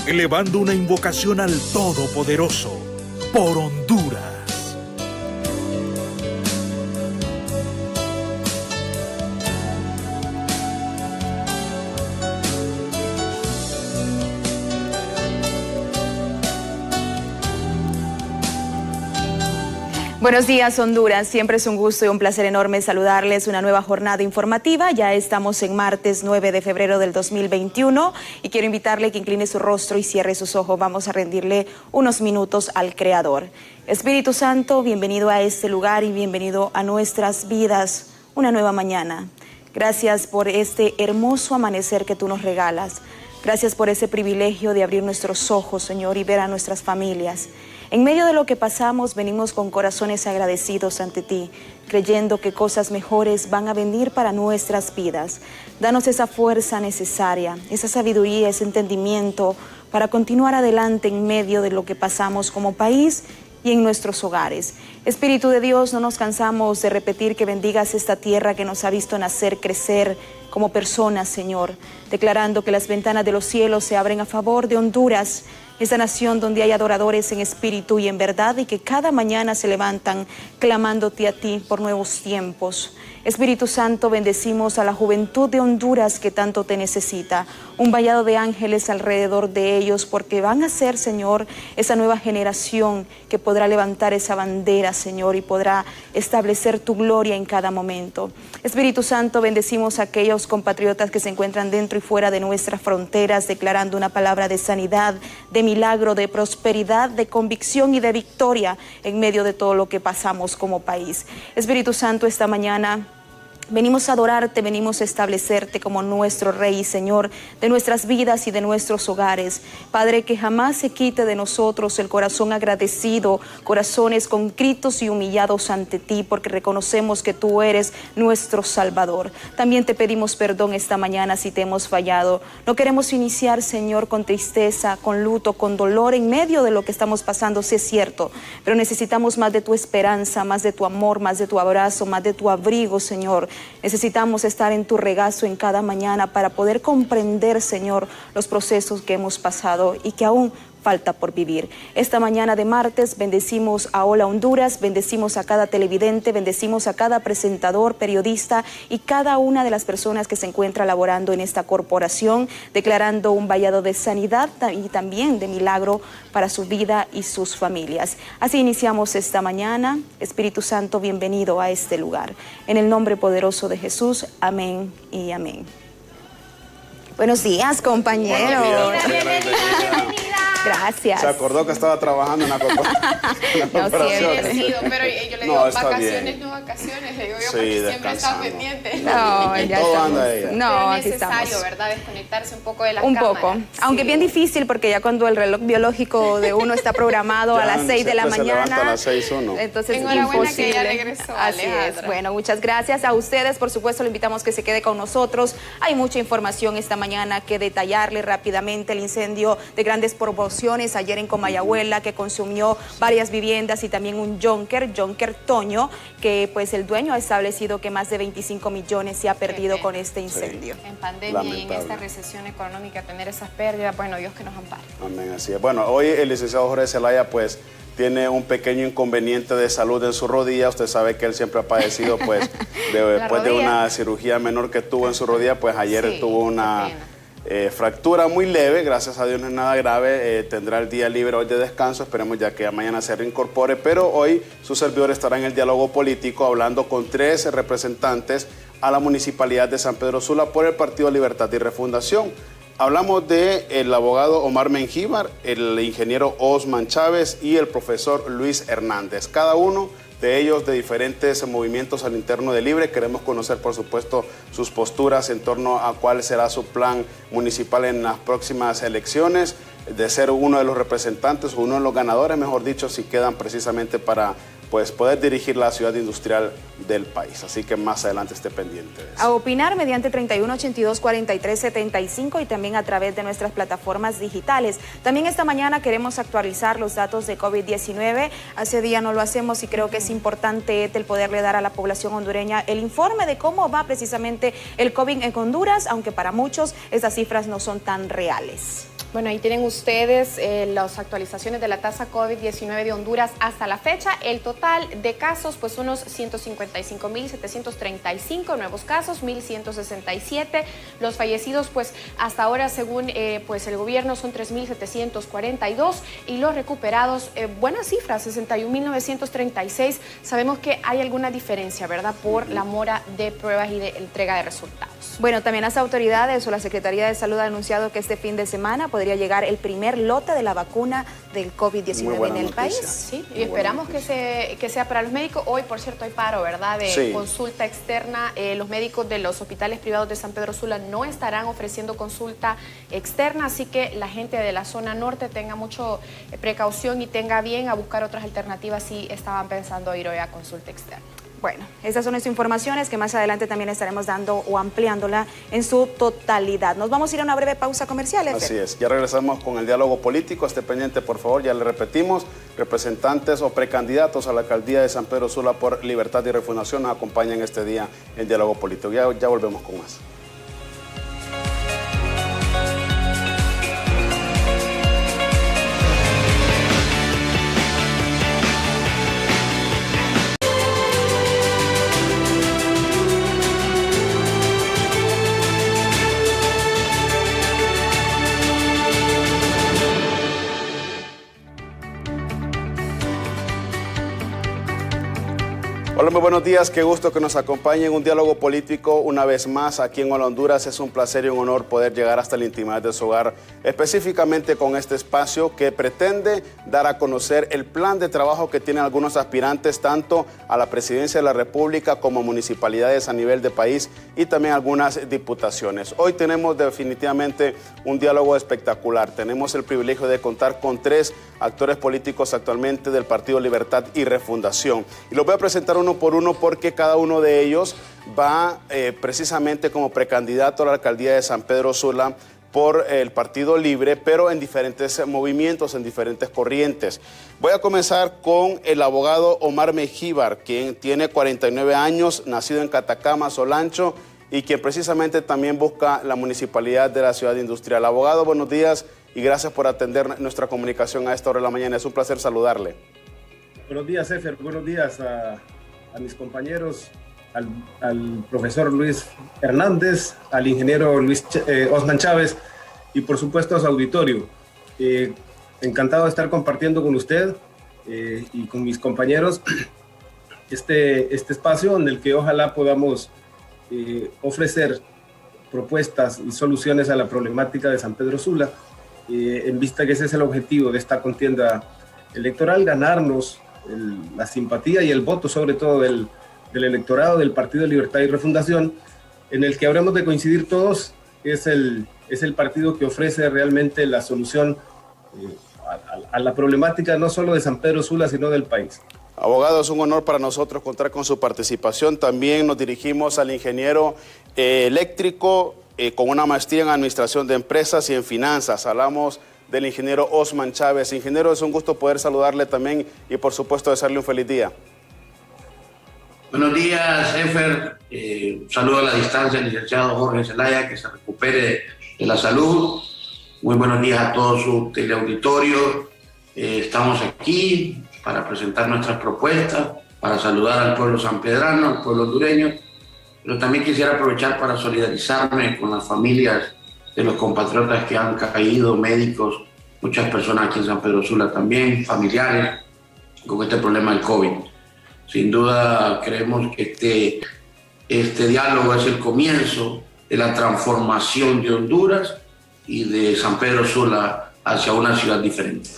elevando una invocación al Todopoderoso por Honduras. Buenos días, Honduras. Siempre es un gusto y un placer enorme saludarles. Una nueva jornada informativa. Ya estamos en martes 9 de febrero del 2021 y quiero invitarle a que incline su rostro y cierre sus ojos. Vamos a rendirle unos minutos al Creador. Espíritu Santo, bienvenido a este lugar y bienvenido a nuestras vidas. Una nueva mañana. Gracias por este hermoso amanecer que tú nos regalas. Gracias por ese privilegio de abrir nuestros ojos, Señor, y ver a nuestras familias. En medio de lo que pasamos, venimos con corazones agradecidos ante ti, creyendo que cosas mejores van a venir para nuestras vidas. Danos esa fuerza necesaria, esa sabiduría, ese entendimiento para continuar adelante en medio de lo que pasamos como país y en nuestros hogares. Espíritu de Dios, no nos cansamos de repetir que bendigas esta tierra que nos ha visto nacer, crecer como personas, Señor, declarando que las ventanas de los cielos se abren a favor de Honduras, esa nación donde hay adoradores en espíritu y en verdad y que cada mañana se levantan clamándote a ti por nuevos tiempos. Espíritu Santo, bendecimos a la juventud de Honduras que tanto te necesita, un vallado de ángeles alrededor de ellos porque van a ser, Señor, esa nueva generación que podrá levantar esa bandera, Señor, y podrá establecer tu gloria en cada momento. Espíritu Santo, bendecimos a aquellos compatriotas que se encuentran dentro y fuera de nuestras fronteras, declarando una palabra de sanidad, de milagro, de prosperidad, de convicción y de victoria en medio de todo lo que pasamos como país. Espíritu Santo, esta mañana venimos a adorarte, venimos a establecerte como nuestro Rey y Señor de nuestras vidas y de nuestros hogares. Padre, que jamás se quite de nosotros el corazón agradecido, corazones contritos y humillados ante ti, porque reconocemos que tú eres nuestro Salvador. También te pedimos perdón esta mañana si te hemos fallado. No queremos iniciar, Señor, con tristeza, con luto, con dolor en medio de lo que estamos pasando, sí es cierto, pero necesitamos más de tu esperanza, más de tu amor, más de tu abrazo, más de tu abrigo, Señor. Necesitamos estar en tu regazo en cada mañana para poder comprender, Señor, los procesos que hemos pasado y que aún falta por vivir. Esta mañana de martes bendecimos a Hola Honduras, bendecimos a cada televidente, bendecimos a cada presentador, periodista y cada una de las personas que se encuentra laborando en esta corporación, declarando un vallado de sanidad y también de milagro para su vida y sus familias. Así iniciamos esta mañana. Espíritu Santo, bienvenido a este lugar. En el nombre poderoso de Jesús, amén y amén. Buenos días, compañeros. Buenos días. Bienvenida. Gracias. Se acordó que estaba trabajando en la corporación. No, siempre. Pero yo le digo vacaciones, no vacaciones, le digo yo, porque siempre está pendiente. No, ya todo estamos. anda ella. No, pero aquí es necesario, estamos. ¿verdad? Desconectarse un poco de la Un cámara. poco, aunque bien difícil porque ya cuando el reloj biológico de uno está programado a las 6 de la siempre se levanta mañana, a las 6 uno. entonces es Enhorabuena imposible. que ya regresó, Así Alejandra. es. Bueno, muchas gracias a ustedes. Por supuesto, le invitamos que se quede con nosotros. Hay mucha información esta mañana que detallarle rápidamente. El incendio de grandes proporciones ayer en Comayagüela que consumió varias viviendas y también un Jonker Toño, que pues el dueño ha establecido que más de 25 millones se ha perdido con este incendio. En pandemia y en Lamentable. esta recesión económica, tener esas pérdidas, bueno, Dios que nos ampare. Amén, así es. Bueno, hoy el licenciado Jorge Zelaya pues tiene un pequeño inconveniente de salud en su rodilla. Usted sabe que él siempre ha padecido pues después de una cirugía menor que tuvo en su rodilla, pues ayer Sí, tuvo una fractura muy leve, gracias a Dios no es nada grave. Tendrá el día libre hoy de descanso, esperemos ya que mañana se reincorpore, pero hoy su servidor estará en el diálogo político hablando con 3 representantes a la Municipalidad de San Pedro Sula por el Partido Libertad y Refundación. Hablamos del abogado Omar Mengíbar, el ingeniero Osman Chávez y el profesor Luis Hernández. Cada uno de ellos de diferentes movimientos al interno de Libre. Queremos conocer, por supuesto, sus posturas en torno a cuál será su plan municipal en las próximas elecciones, de ser uno de los representantes o uno de los ganadores, mejor dicho, si quedan precisamente para pues poder dirigir la ciudad industrial del país. Así que más adelante esté pendiente de eso. A opinar mediante 3182-4375 y también a través de nuestras plataformas digitales. También esta mañana queremos actualizar los datos de COVID-19. Hace día no lo hacemos y creo que es importante el poderle dar a la población hondureña el informe de cómo va precisamente el COVID en Honduras, aunque para muchos estas cifras no son tan reales. Bueno, ahí tienen ustedes las actualizaciones de la tasa COVID-19 de Honduras hasta la fecha. El total de casos, pues unos 155.735 nuevos casos, 1.167. Los fallecidos, pues hasta ahora, según pues el gobierno, son 3.742. Y los recuperados, buenas cifras, 61.936. Sabemos que hay alguna diferencia, ¿verdad?, por la mora de pruebas y de entrega de resultados. Bueno, también las autoridades o la Secretaría de Salud ha anunciado que este fin de semana podría llegar el primer lote de la vacuna del COVID-19 en el país. Sí, y esperamos que sea para los médicos. Hoy, por cierto, hay paro, ¿verdad?, de consulta externa. Los médicos de los hospitales privados de San Pedro Sula no estarán ofreciendo consulta externa, así que la gente de la zona norte tenga mucha precaución y tenga bien a buscar otras alternativas si estaban pensando ir hoy a consulta externa. Bueno, estas son las informaciones que más adelante también estaremos dando o ampliándola en su totalidad. Nos vamos a ir a una breve pausa comercial, Efer. Así es, ya regresamos con el diálogo político. Esté pendiente, por favor, ya le repetimos, representantes o precandidatos a la alcaldía de San Pedro Sula por Libertad y Refundación nos acompañan este día en diálogo político. Ya volvemos con más. Hola, muy buenos días, qué gusto que nos acompañen en un diálogo político una vez más aquí en Hola Honduras. Es un placer y un honor poder llegar hasta la intimidad de su hogar, específicamente con este espacio que pretende dar a conocer el plan de trabajo que tienen algunos aspirantes tanto a la presidencia de la República como municipalidades a nivel de país y también algunas diputaciones. Hoy tenemos definitivamente un diálogo espectacular. Tenemos el privilegio de contar con 3 actores políticos actualmente del Partido Libertad y Refundación. Y los voy a presentar uno por uno porque cada uno de ellos va precisamente como precandidato a la alcaldía de San Pedro Sula por el Partido Libre, pero en diferentes movimientos, en diferentes corrientes. Voy a comenzar con el abogado Omar Mengíbar, quien tiene 49 años, nacido en Catacama, Solancho, y quien precisamente también busca la municipalidad de la ciudad industrial. Abogado, buenos días y gracias por atender nuestra comunicación a esta hora de la mañana. Es un placer saludarle. Buenos días, Efer. Buenos días a mis compañeros, al profesor Luis Hernández, al ingeniero Osman Chávez y por supuesto a su auditorio. Encantado de estar compartiendo con usted y con mis compañeros este espacio en el que ojalá podamos ofrecer propuestas y soluciones a la problemática de San Pedro Sula, en vista que ese es el objetivo de esta contienda electoral, ganarnos la simpatía y el voto sobre todo del electorado del Partido de Libertad y Refundación, en el que habremos de coincidir todos. Es el partido que ofrece realmente la solución a la problemática no solo de San Pedro Sula, sino del país. Abogado, es un honor para nosotros contar con su participación. También nos dirigimos al ingeniero eléctrico con una maestría en administración de empresas y en finanzas. Hablamos del ingeniero Osman Chávez. Ingeniero, es un gusto poder saludarle también y por supuesto desearle un feliz día. Buenos días, Efer. Saludo a la distancia al licenciado Jorge Zelaya, que se recupere de la salud. Muy buenos días a todo su teleauditorio. Estamos aquí para presentar nuestras propuestas, para saludar al pueblo sanpedrano, al pueblo hondureño, pero también quisiera aprovechar para solidarizarme con las familias de los compatriotas que han caído, médicos, muchas personas aquí en San Pedro Sula también, familiares, con este problema del COVID. Sin duda creemos que este diálogo es el comienzo de la transformación de Honduras y de San Pedro Sula hacia una ciudad diferente.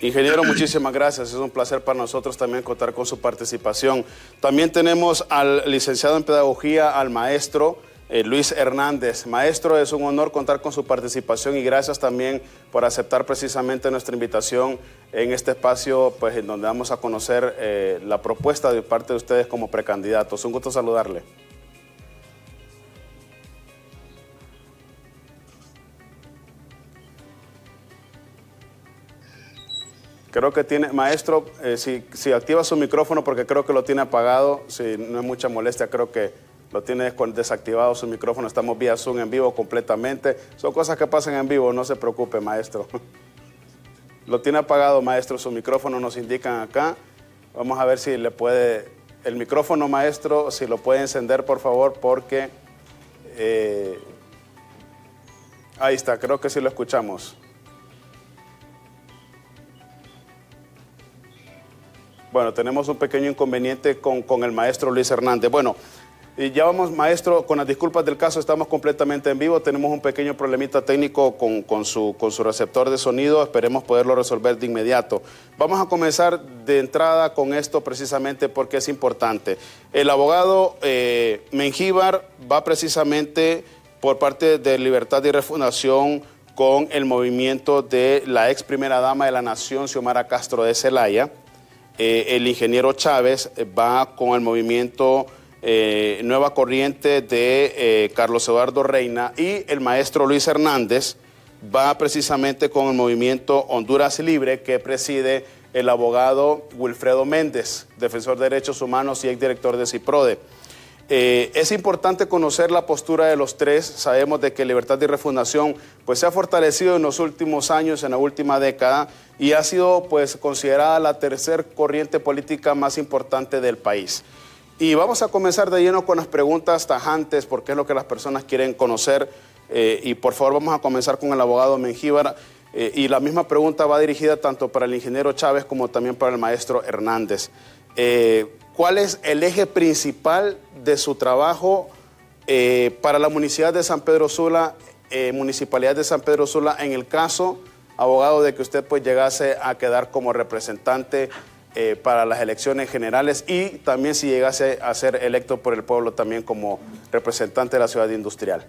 Ingeniero, muchísimas gracias. Es un placer para nosotros también contar con su participación. También tenemos al licenciado en Pedagogía, al maestro Luis Hernández. Maestro, es un honor contar con su participación y gracias también por aceptar precisamente nuestra invitación en este espacio, pues en donde vamos a conocer la propuesta de parte de ustedes como precandidatos. Un gusto saludarle. Creo que tiene, maestro, si activa su micrófono porque creo que lo tiene apagado, si no es mucha molestia, creo que lo tiene desactivado su micrófono, estamos vía Zoom en vivo completamente. Son cosas que pasan en vivo, no se preocupe, maestro. Lo tiene apagado, maestro, su micrófono, nos indican acá. Vamos a ver si le puede, el micrófono, maestro, si lo puede encender, por favor, porque ahí está, creo que sí lo escuchamos. Bueno, tenemos un pequeño inconveniente con el maestro Luis Hernández. Bueno, y ya vamos, maestro, con las disculpas del caso, estamos completamente en vivo. Tenemos un pequeño problemita técnico con su receptor de sonido. Esperemos poderlo resolver de inmediato. Vamos a comenzar de entrada con esto precisamente porque es importante. El abogado Mengíbar va precisamente por parte de Libertad y Refundación con el movimiento de la ex primera dama de la Nación, Xiomara Castro de Zelaya. El ingeniero Chávez va con el movimiento Nueva Corriente de Carlos Eduardo Reina, y el maestro Luis Hernández va precisamente con el movimiento Honduras Libre, que preside el abogado Wilfredo Méndez, defensor de derechos humanos y exdirector de CIPRODE. Es importante conocer la postura de los tres. Sabemos de que Libertad y Refundación pues, se ha fortalecido en los últimos años, en la última década, y ha sido pues, considerada la tercera corriente política más importante del país. Y vamos a comenzar de lleno con las preguntas tajantes, porque es lo que las personas quieren conocer. Y por favor vamos a comenzar con el abogado Mengíbar. Y la misma pregunta va dirigida tanto para el ingeniero Chávez como también para el maestro Hernández. ¿Cuál es el eje principal de su trabajo para la Municipalidad de San Pedro Sula, en el caso, abogado, de que usted pues llegase a quedar como representante para las elecciones generales, y también si llegase a ser electo por el pueblo también como representante de la ciudad industrial?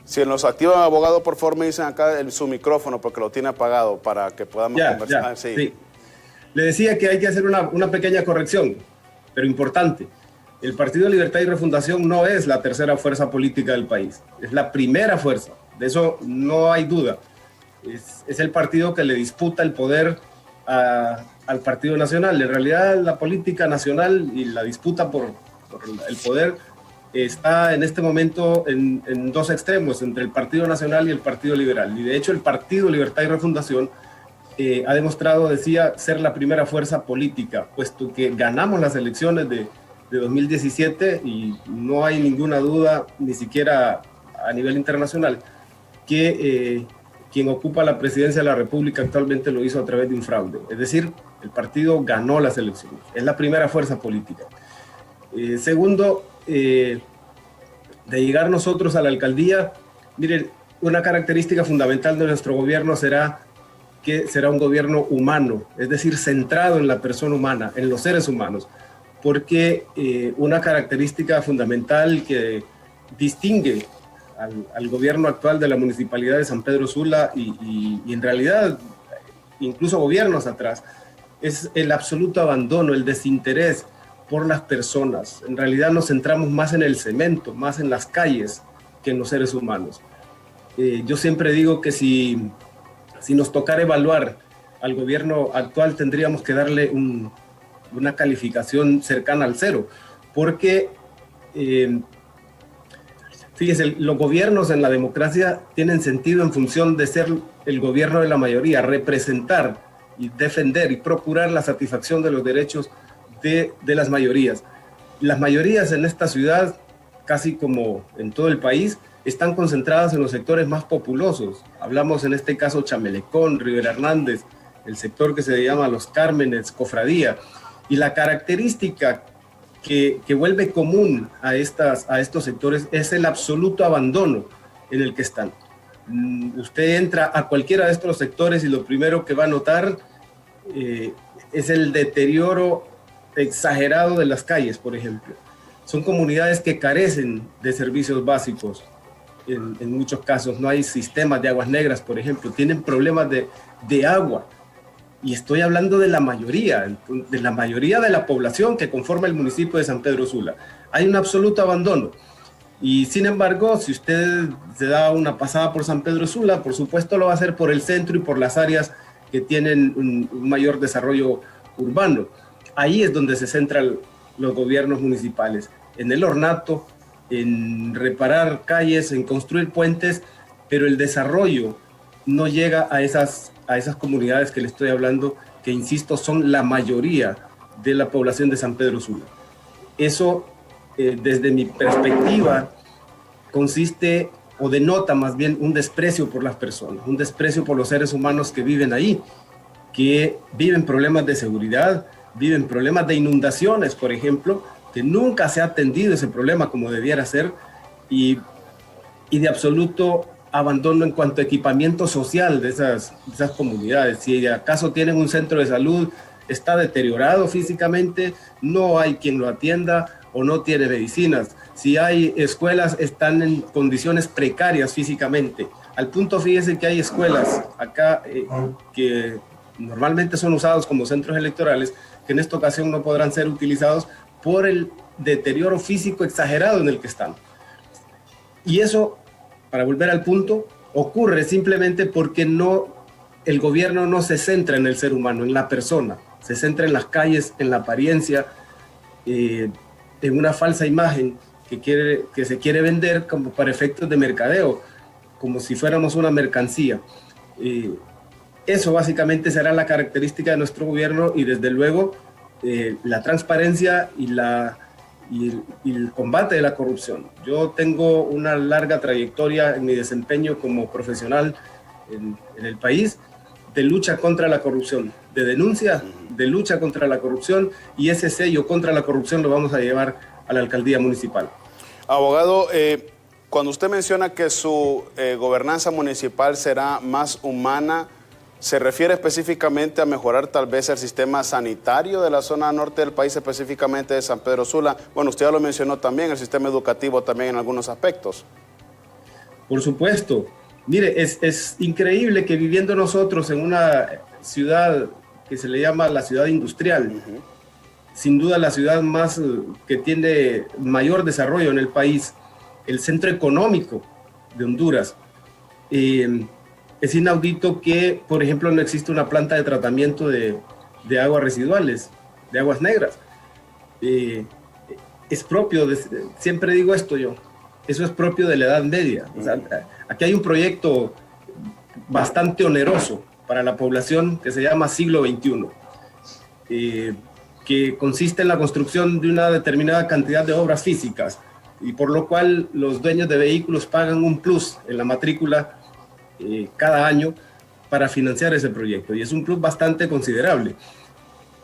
Si nos activan, abogado, por favor me dicen acá su micrófono, porque lo tiene apagado, para que podamos conversar. Sí. Le decía que hay que hacer una pequeña corrección, pero importante. El Partido Libertad y Refundación no es la tercera fuerza política del país, es la primera fuerza, de eso no hay duda. Es el partido que le disputa el poder al Partido Nacional. En realidad la política nacional y la disputa por el poder está en este momento en dos extremos, entre el Partido Nacional y el Partido Liberal. Y de hecho el Partido Libertad y Refundación ha demostrado, decía, ser la primera fuerza política, puesto que ganamos las elecciones de 2017 y no hay ninguna duda, ni siquiera a nivel internacional, que quien ocupa la presidencia de la República actualmente lo hizo a través de un fraude. Es decir, el partido ganó las elecciones, es la primera fuerza política. Segundo, de llegar nosotros a la alcaldía, miren, una característica fundamental de nuestro gobierno será que será un gobierno humano, es decir, centrado en la persona humana, en los seres humanos, porque una característica fundamental que distingue al gobierno actual de la Municipalidad de San Pedro Sula y en realidad incluso gobiernos atrás, es el absoluto abandono, el desinterés por las personas. En realidad nos centramos más en el cemento, más en las calles que en los seres humanos. Yo siempre digo que si nos tocara evaluar al gobierno actual, tendríamos que darle una calificación cercana al 0, porque fíjese, los gobiernos en la democracia tienen sentido en función de ser el gobierno de la mayoría, representar y defender y procurar la satisfacción de los derechos de las mayorías. Las mayorías en esta ciudad, casi como en todo el país, están concentradas en los sectores más populosos. Hablamos en este caso Chamelecón, Rivera Hernández, el sector que se llama Los Cármenes, Cofradía. Y la característica que vuelve común a estos sectores es el absoluto abandono en el que están. Usted entra a cualquiera de estos sectores y lo primero que va a notar es el deterioro exagerado de las calles, por ejemplo. Son comunidades que carecen de servicios básicos. En muchos casos no hay sistemas de aguas negras, por ejemplo. Tienen problemas de agua. Y estoy hablando de la mayoría de la población que conforma el municipio de San Pedro Sula. Hay un absoluto abandono. Y sin embargo, si usted se da una pasada por San Pedro Sula, por supuesto lo va a hacer por el centro y por las áreas que tienen un mayor desarrollo urbano. Ahí es donde se centran los gobiernos municipales, en el ornato, en reparar calles, en construir puentes, pero el desarrollo no llega a esas comunidades que le estoy hablando, que insisto, son la mayoría de la población de San Pedro Sula. Eso, desde mi perspectiva, consiste o denota más bien un desprecio por las personas, un desprecio por los seres humanos que viven ahí, que viven problemas de seguridad, viven problemas de inundaciones, por ejemplo, que nunca se ha atendido ese problema como debiera ser, y de absoluto abandono en cuanto a equipamiento social de esas comunidades. Si acaso tienen un centro de salud, está deteriorado físicamente, no hay quien lo atienda o no tiene medicinas. Si hay escuelas, están en condiciones precarias físicamente. Al punto, fíjese que hay escuelas acá que normalmente son usados como centros electorales, que en esta ocasión no podrán ser utilizados por el deterioro físico exagerado en el que están. Y eso, para volver al punto, ocurre simplemente porque el gobierno no se centra en el ser humano, en la persona, se centra en las calles, en la apariencia, en una falsa imagen que se quiere vender como para efectos de mercadeo, como si fuéramos una mercancía. Eso básicamente será la característica de nuestro gobierno, y desde luego la transparencia y el combate de la corrupción. Yo tengo una larga trayectoria en mi desempeño como profesional en el país de lucha contra la corrupción, de denuncia, de lucha contra la corrupción, y ese sello contra la corrupción lo vamos a llevar a la alcaldía municipal. Abogado, cuando usted menciona que su gobernanza municipal será más humana, ¿se refiere específicamente a mejorar tal vez el sistema sanitario de la zona norte del país, específicamente de San Pedro Sula? Bueno, usted ya lo mencionó también, el sistema educativo también en algunos aspectos. Por supuesto. Mire, es increíble que viviendo nosotros en una ciudad que se le llama la ciudad industrial, sin duda la ciudad más que tiene mayor desarrollo en el país, el centro económico de Honduras, es inaudito que, por ejemplo, no existe una planta de tratamiento de aguas residuales, de aguas negras. Es propio, siempre digo esto yo, eso es propio de la Edad Media. O sea, aquí hay un proyecto bastante oneroso para la población que se llama Siglo XXI, que consiste en la construcción de una determinada cantidad de obras físicas, y por lo cual los dueños de vehículos pagan un plus en la matrícula cada año para financiar ese proyecto, y es un plus bastante considerable,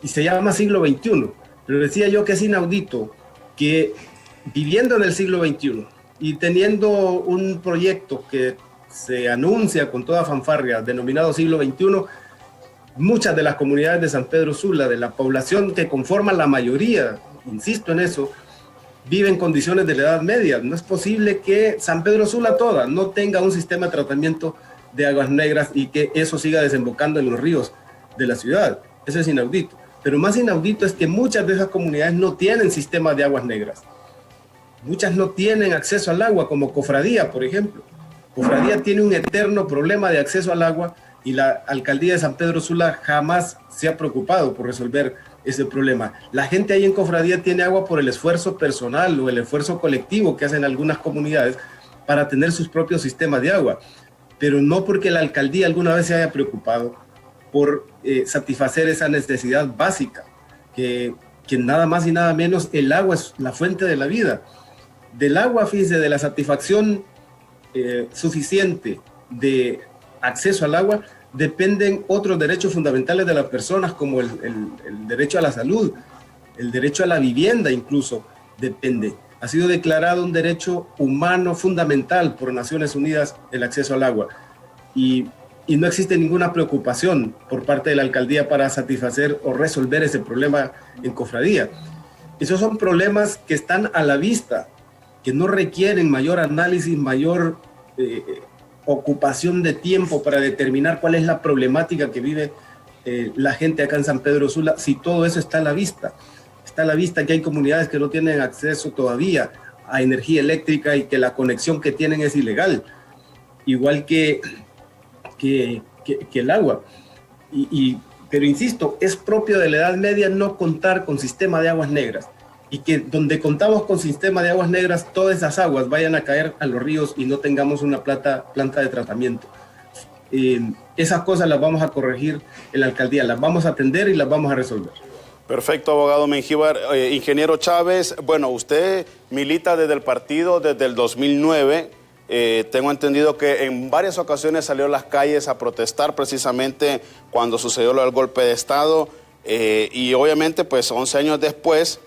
y se llama Siglo XXI. Pero decía yo que es inaudito que, viviendo en el siglo XXI y teniendo un proyecto que se anuncia con toda fanfarria denominado Siglo XXI, muchas de las comunidades de San Pedro Sula, de la población que conforma la mayoría, insisto en eso, vive en condiciones de la Edad Media. No es posible que San Pedro Sula toda no tenga un sistema de tratamiento de aguas negras y que eso siga desembocando en los ríos de la ciudad. Eso es inaudito. Pero más inaudito es que muchas de esas comunidades no tienen sistemas de aguas negras. Muchas no tienen acceso al agua, como Cofradía, por ejemplo. Cofradía tiene un eterno problema de acceso al agua, y la alcaldía de San Pedro Sula jamás se ha preocupado por resolver ese problema. La gente ahí en Cofradía tiene agua por el esfuerzo personal o el esfuerzo colectivo que hacen algunas comunidades para tener sus propios sistemas de agua, pero no porque la alcaldía alguna vez se haya preocupado por satisfacer esa necesidad básica, que nada más y nada menos el agua es la fuente de la vida. Del agua, fíjese, de la satisfacción suficiente de acceso al agua, dependen otros derechos fundamentales de las personas, como el derecho a la salud, el derecho a la vivienda incluso depende. Ha sido declarado un derecho humano fundamental por Naciones Unidas el acceso al agua, y no existe ninguna preocupación por parte de la alcaldía para satisfacer o resolver ese problema en Cofradía. Esos son problemas que están a la vista, que no requieren mayor análisis, mayor ocupación de tiempo para determinar cuál es la problemática que vive la gente acá en San Pedro Sula, si todo eso está a la vista. Está a la vista que hay comunidades que no tienen acceso todavía a energía eléctrica y que la conexión que tienen es ilegal, igual que el agua. Pero insisto, es propio de la Edad Media no contar con sistema de aguas negras, y que donde contamos con sistema de aguas negras, todas esas aguas vayan a caer a los ríos y no tengamos una planta de tratamiento. Esas cosas las vamos a corregir en la alcaldía, las vamos a atender y las vamos a resolver. Perfecto, abogado Mengíbar. Ingeniero Chávez, bueno, usted milita desde el partido desde el 2009. Tengo entendido que en varias ocasiones salió a las calles a protestar precisamente cuando sucedió lo del golpe de Estado. Y obviamente, pues 11 años después,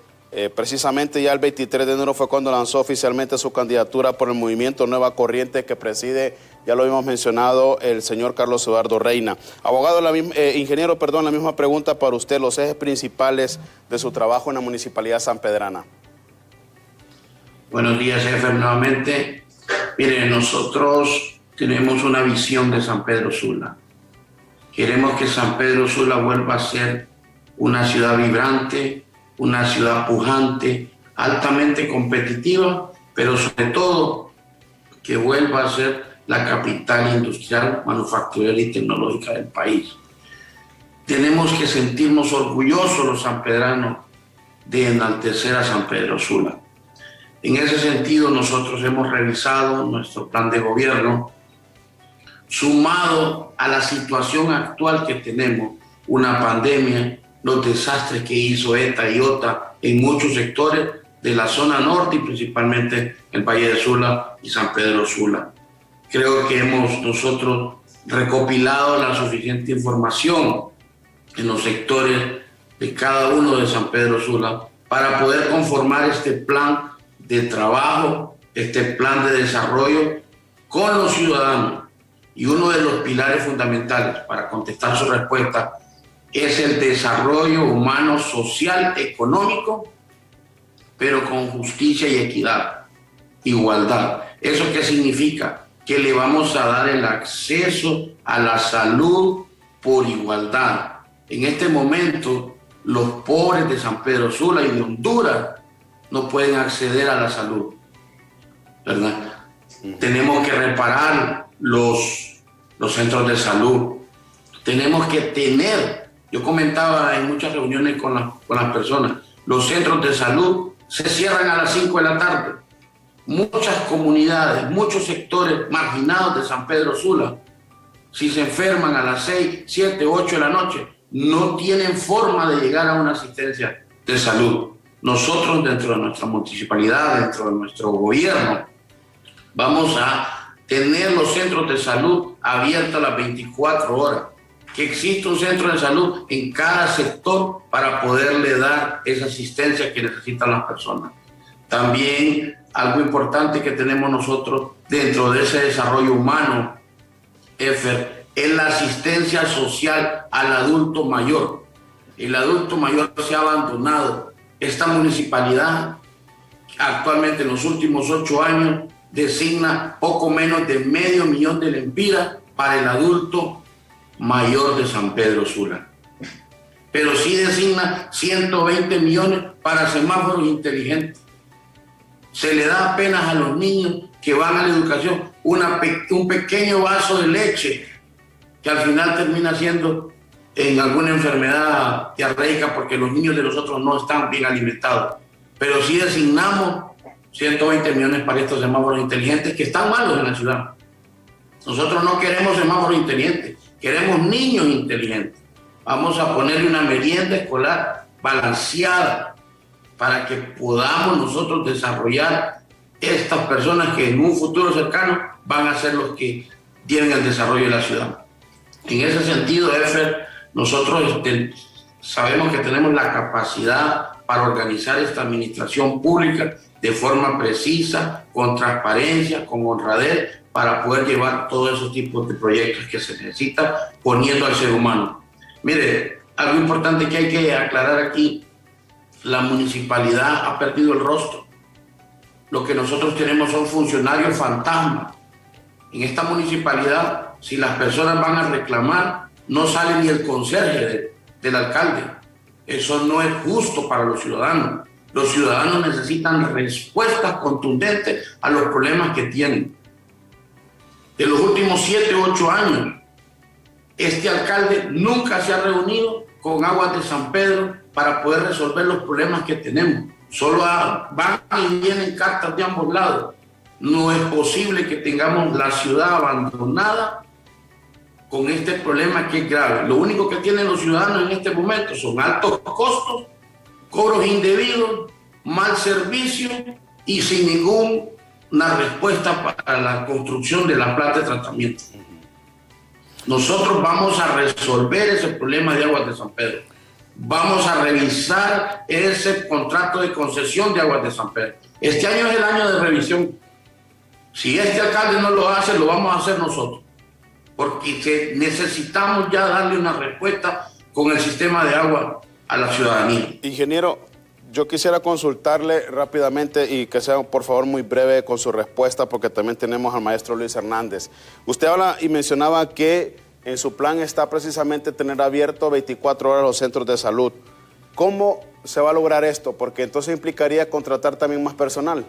precisamente ya el 23 de enero fue cuando lanzó oficialmente su candidatura por el movimiento Nueva Corriente que preside, ya lo habíamos mencionado, el señor Carlos Eduardo Reina. Abogado, ingeniero, perdón, la misma pregunta para usted, los ejes principales de su trabajo en la Municipalidad sanpedrana. Buenos días, jefe, nuevamente. Miren, nosotros tenemos una visión de San Pedro Sula. Queremos que San Pedro Sula vuelva a ser una ciudad vibrante, una ciudad pujante, altamente competitiva, pero sobre todo que vuelva a ser la capital industrial, manufacturera y tecnológica del país. Tenemos que sentirnos orgullosos los sanpedranos de enaltecer a San Pedro Sula. En ese sentido, nosotros hemos revisado nuestro plan de gobierno, sumado a la situación actual que tenemos, una pandemia, los desastres que hizo ETA y OTA en muchos sectores de la zona norte y principalmente el Valle de Sula y San Pedro Sula. Creo que hemos nosotros recopilado la suficiente información en los sectores de cada uno de San Pedro Sula para poder conformar este plan de trabajo, este plan de desarrollo con los ciudadanos. Y uno de los pilares fundamentales para contestar su respuesta es el desarrollo humano, social, económico, pero con justicia y equidad, igualdad. ¿Eso qué significa? Que le vamos a dar el acceso a la salud por igualdad. En este momento, los pobres de San Pedro Sula y de Honduras no pueden acceder a la salud, ¿verdad? Tenemos que reparar los centros de salud. Tenemos que tener, yo comentaba en muchas reuniones con las personas, los centros de salud se cierran a las 5 de la tarde. Muchas comunidades, muchos sectores marginados de San Pedro Sula, si se enferman a las 6, 7, 8 de la noche, no tienen forma de llegar a una asistencia de salud. Nosotros, dentro de nuestra municipalidad, dentro de nuestro gobierno, vamos a tener los centros de salud abiertos las 24 horas. Que exista un centro de salud en cada sector para poderle dar esa asistencia que necesitan las personas. También algo importante que tenemos nosotros dentro de ese desarrollo humano, Efer, es la asistencia social al adulto mayor. El adulto mayor se ha abandonado. Esta municipalidad actualmente en los últimos 8 años designa poco menos de $500,000 de lempiras para el adulto mayor de San Pedro Sula. Pero sí designa 120 millones para semáforos inteligentes. Se le da apenas a los niños que van a la educación un pequeño vaso de leche que al final termina siendo en alguna enfermedad diarreica porque los niños de nosotros no están bien alimentados. Pero sí designamos 120 millones para estos semáforos inteligentes que están malos en la ciudad. Nosotros no queremos semáforos inteligentes, queremos niños inteligentes. Vamos a ponerle una merienda escolar balanceada para que podamos nosotros desarrollar estas personas que en un futuro cercano van a ser los que tienen el desarrollo de la ciudad. En ese sentido, Efer, nosotros sabemos que tenemos la capacidad para organizar esta administración pública de forma precisa, con transparencia, con honradez, para poder llevar todos esos tipos de proyectos que se necesitan, poniendo al ser humano. Mire, algo importante que hay que aclarar aquí, la municipalidad ha perdido el rostro. Lo que nosotros tenemos son funcionarios fantasmas. En esta municipalidad, si las personas van a reclamar, no sale ni el conserje del alcalde. Eso no es justo para los ciudadanos. Los ciudadanos necesitan respuestas contundentes a los problemas que tienen. De los últimos 7 u 8 años, este alcalde nunca se ha reunido con Aguas de San Pedro para poder resolver los problemas que tenemos. Solo van y vienen cartas de ambos lados. No es posible que tengamos la ciudad abandonada con este problema que es grave. Lo único que tienen los ciudadanos en este momento son altos costos, cobros indebidos, mal servicio y sin ninguna respuesta para la construcción de la planta de tratamiento. Nosotros vamos a resolver ese problema de Aguas de San Pedro. Vamos a revisar ese contrato de concesión de Aguas de San Pedro. Este año es el año de revisión. Si este alcalde no lo hace, lo vamos a hacer nosotros. Porque necesitamos ya darle una respuesta con el sistema de agua a la ciudadanía. Ingeniero, yo quisiera consultarle rápidamente y que sea por favor muy breve con su respuesta, porque también tenemos al maestro Luis Hernández. Usted habla y mencionaba que en su plan está precisamente tener abierto 24 horas los centros de salud. ¿Cómo se va a lograr esto? Porque entonces implicaría contratar también más personal.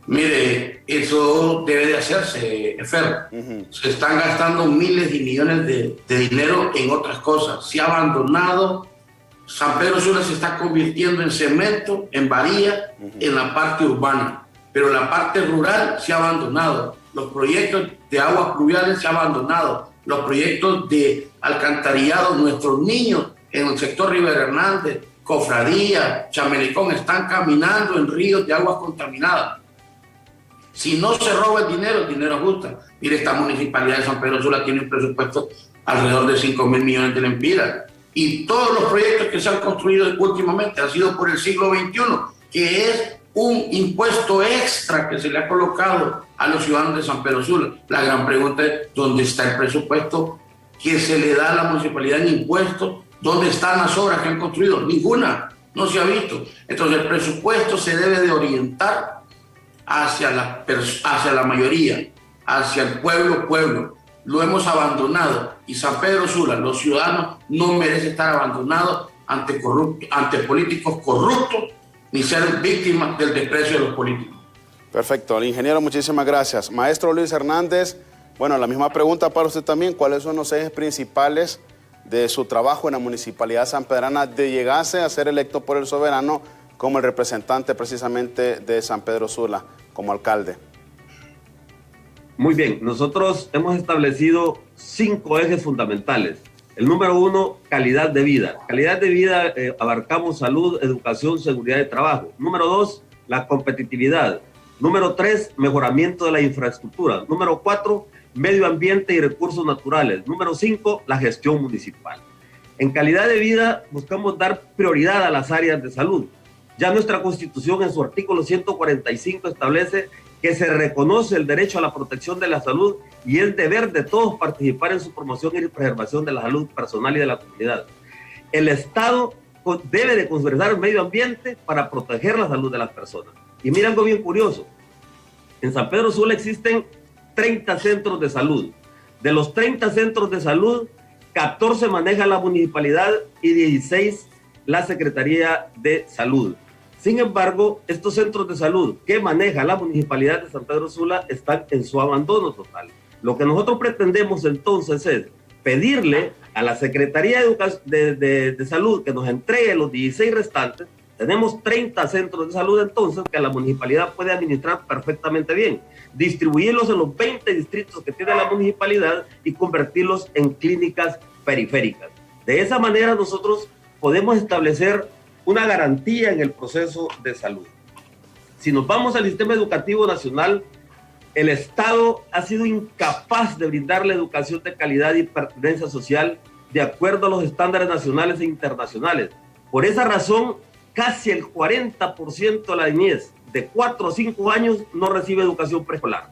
Mire, eso debe de hacerse, Fer. Se están gastando miles y millones de dinero en otras cosas. Se ha abandonado. San Pedro Sula se está convirtiendo en cemento, en varilla, en la parte urbana. Pero la parte rural se ha abandonado. Los proyectos de aguas pluviales se han abandonado. Los proyectos de alcantarillado, nuestros niños en el sector Rivera Hernández, Cofradía, Chamelecón, están caminando en ríos de aguas contaminadas. Si no se roba el dinero ajusta. Mire, esta municipalidad de San Pedro Sula tiene un presupuesto alrededor de 5.000 millones de lempiras. Y todos los proyectos que se han construido últimamente han sido por el siglo XXI, que es un impuesto extra que se le ha colocado a los ciudadanos de San Pedro Sula. La gran pregunta es, ¿dónde está el presupuesto que se le da a la municipalidad en impuestos? ¿Dónde están las obras que han construido? Ninguna, no se ha visto. Entonces el presupuesto se debe de orientar hacia la mayoría, hacia el pueblo. Lo hemos abandonado y San Pedro Sula, los ciudadanos, no merecen estar abandonados ante políticos corruptos ni ser víctimas del desprecio de los políticos. Perfecto, el ingeniero, muchísimas gracias. Maestro Luis Hernández, bueno, la misma pregunta para usted también. ¿Cuáles son los ejes principales de su trabajo en la Municipalidad sanpedrana de llegarse a ser electo por el soberano como el representante precisamente de San Pedro Sula, como alcalde? Muy bien, nosotros hemos establecido 5 ejes fundamentales. El número 1, calidad de vida. Calidad de vida abarcamos salud, educación, seguridad de trabajo. Número 2, la competitividad. Número 3, mejoramiento de la infraestructura. Número 4, medio ambiente y recursos naturales. Número 5, la gestión municipal. En calidad de vida buscamos dar prioridad a las áreas de salud. Ya nuestra Constitución en su artículo 145 establece que se reconoce el derecho a la protección de la salud y es deber de todos participar en su promoción y preservación de la salud personal y de la comunidad. El Estado debe de conservar el medio ambiente para proteger la salud de las personas. Y mira algo bien curioso. En San Pedro Sula existen 30 centros de salud. De los 30 centros de salud, 14 maneja la municipalidad y 16 la Secretaría de Salud. Sin embargo, estos centros de salud que maneja la Municipalidad de San Pedro Sula están en su abandono total. Lo que nosotros pretendemos entonces es pedirle a la Secretaría de Salud que nos entregue los 16 restantes. Tenemos 30 centros de salud entonces que la municipalidad puede administrar perfectamente bien. Distribuirlos en los 20 distritos que tiene la municipalidad y convertirlos en clínicas periféricas. De esa manera nosotros podemos establecer una garantía en el proceso de salud. Si nos vamos al sistema educativo nacional, el Estado ha sido incapaz de brindarle educación de calidad y pertenencia social de acuerdo a los estándares nacionales e internacionales. Por esa razón, casi el 40% de la niñez de 4 o 5 años no recibe educación preescolar.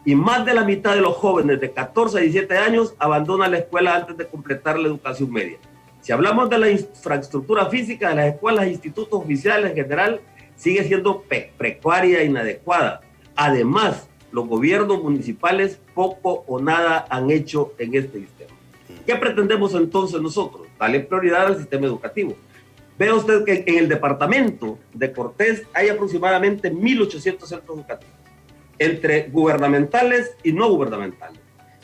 Y más de la mitad de los jóvenes de 14 a 17 años abandonan la escuela antes de completar la educación media. Si hablamos de la infraestructura física de las escuelas e institutos oficiales en general, sigue siendo precaria e inadecuada. Además, los gobiernos municipales poco o nada han hecho en este sistema. ¿Qué pretendemos entonces nosotros? Darle prioridad al sistema educativo. Vea usted que en el departamento de Cortés hay aproximadamente 1.800 centros educativos, entre gubernamentales y no gubernamentales.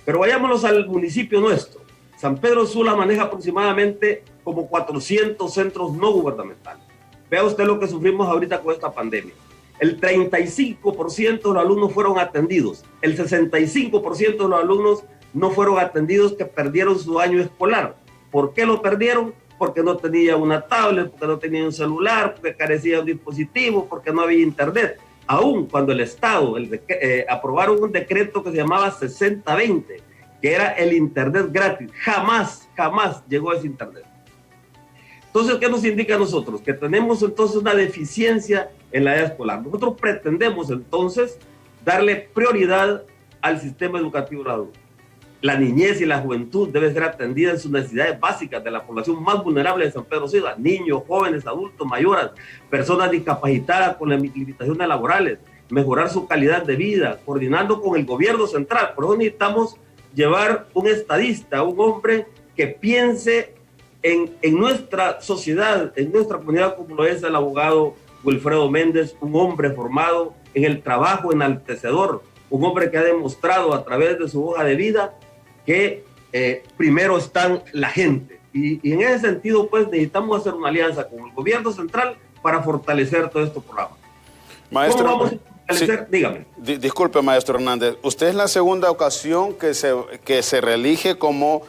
Pero vayámonos al municipio nuestro. San Pedro Sula maneja aproximadamente como 400 centros no gubernamentales. Vea usted lo que sufrimos ahorita con esta pandemia. El 35% de los alumnos fueron atendidos. El 65% de los alumnos no fueron atendidos, que perdieron su año escolar. ¿Por qué lo perdieron? Porque no tenía una tablet, porque no tenía un celular, porque carecía de un dispositivo, porque no había internet. Aún cuando el Estado aprobaron un decreto que se llamaba 6020, que era el internet gratis, jamás llegó ese internet. Entonces, ¿qué nos indica a nosotros? Que tenemos entonces una deficiencia en la edad escolar. Nosotros pretendemos entonces darle prioridad al sistema educativo gratuito. La niñez y la juventud deben ser atendidas en sus necesidades básicas de la población más vulnerable de San Pedro Sula: niños, jóvenes, adultos, mayores, personas discapacitadas con limitaciones laborales, mejorar su calidad de vida, coordinando con el gobierno central. Por eso necesitamos llevar un estadista, un hombre que piense en nuestra sociedad, en nuestra comunidad, como lo es el abogado Wilfredo Méndez, un hombre formado en el trabajo enaltecedor, un hombre que ha demostrado a través de su hoja de vida que primero están la gente. Y en ese sentido, pues, necesitamos hacer una alianza con el gobierno central para fortalecer todo este programa. Maestro, ¿cómo vamos a fortalecer? Sí, dígame. Disculpe, maestro Hernández, usted es la segunda ocasión que se reelige como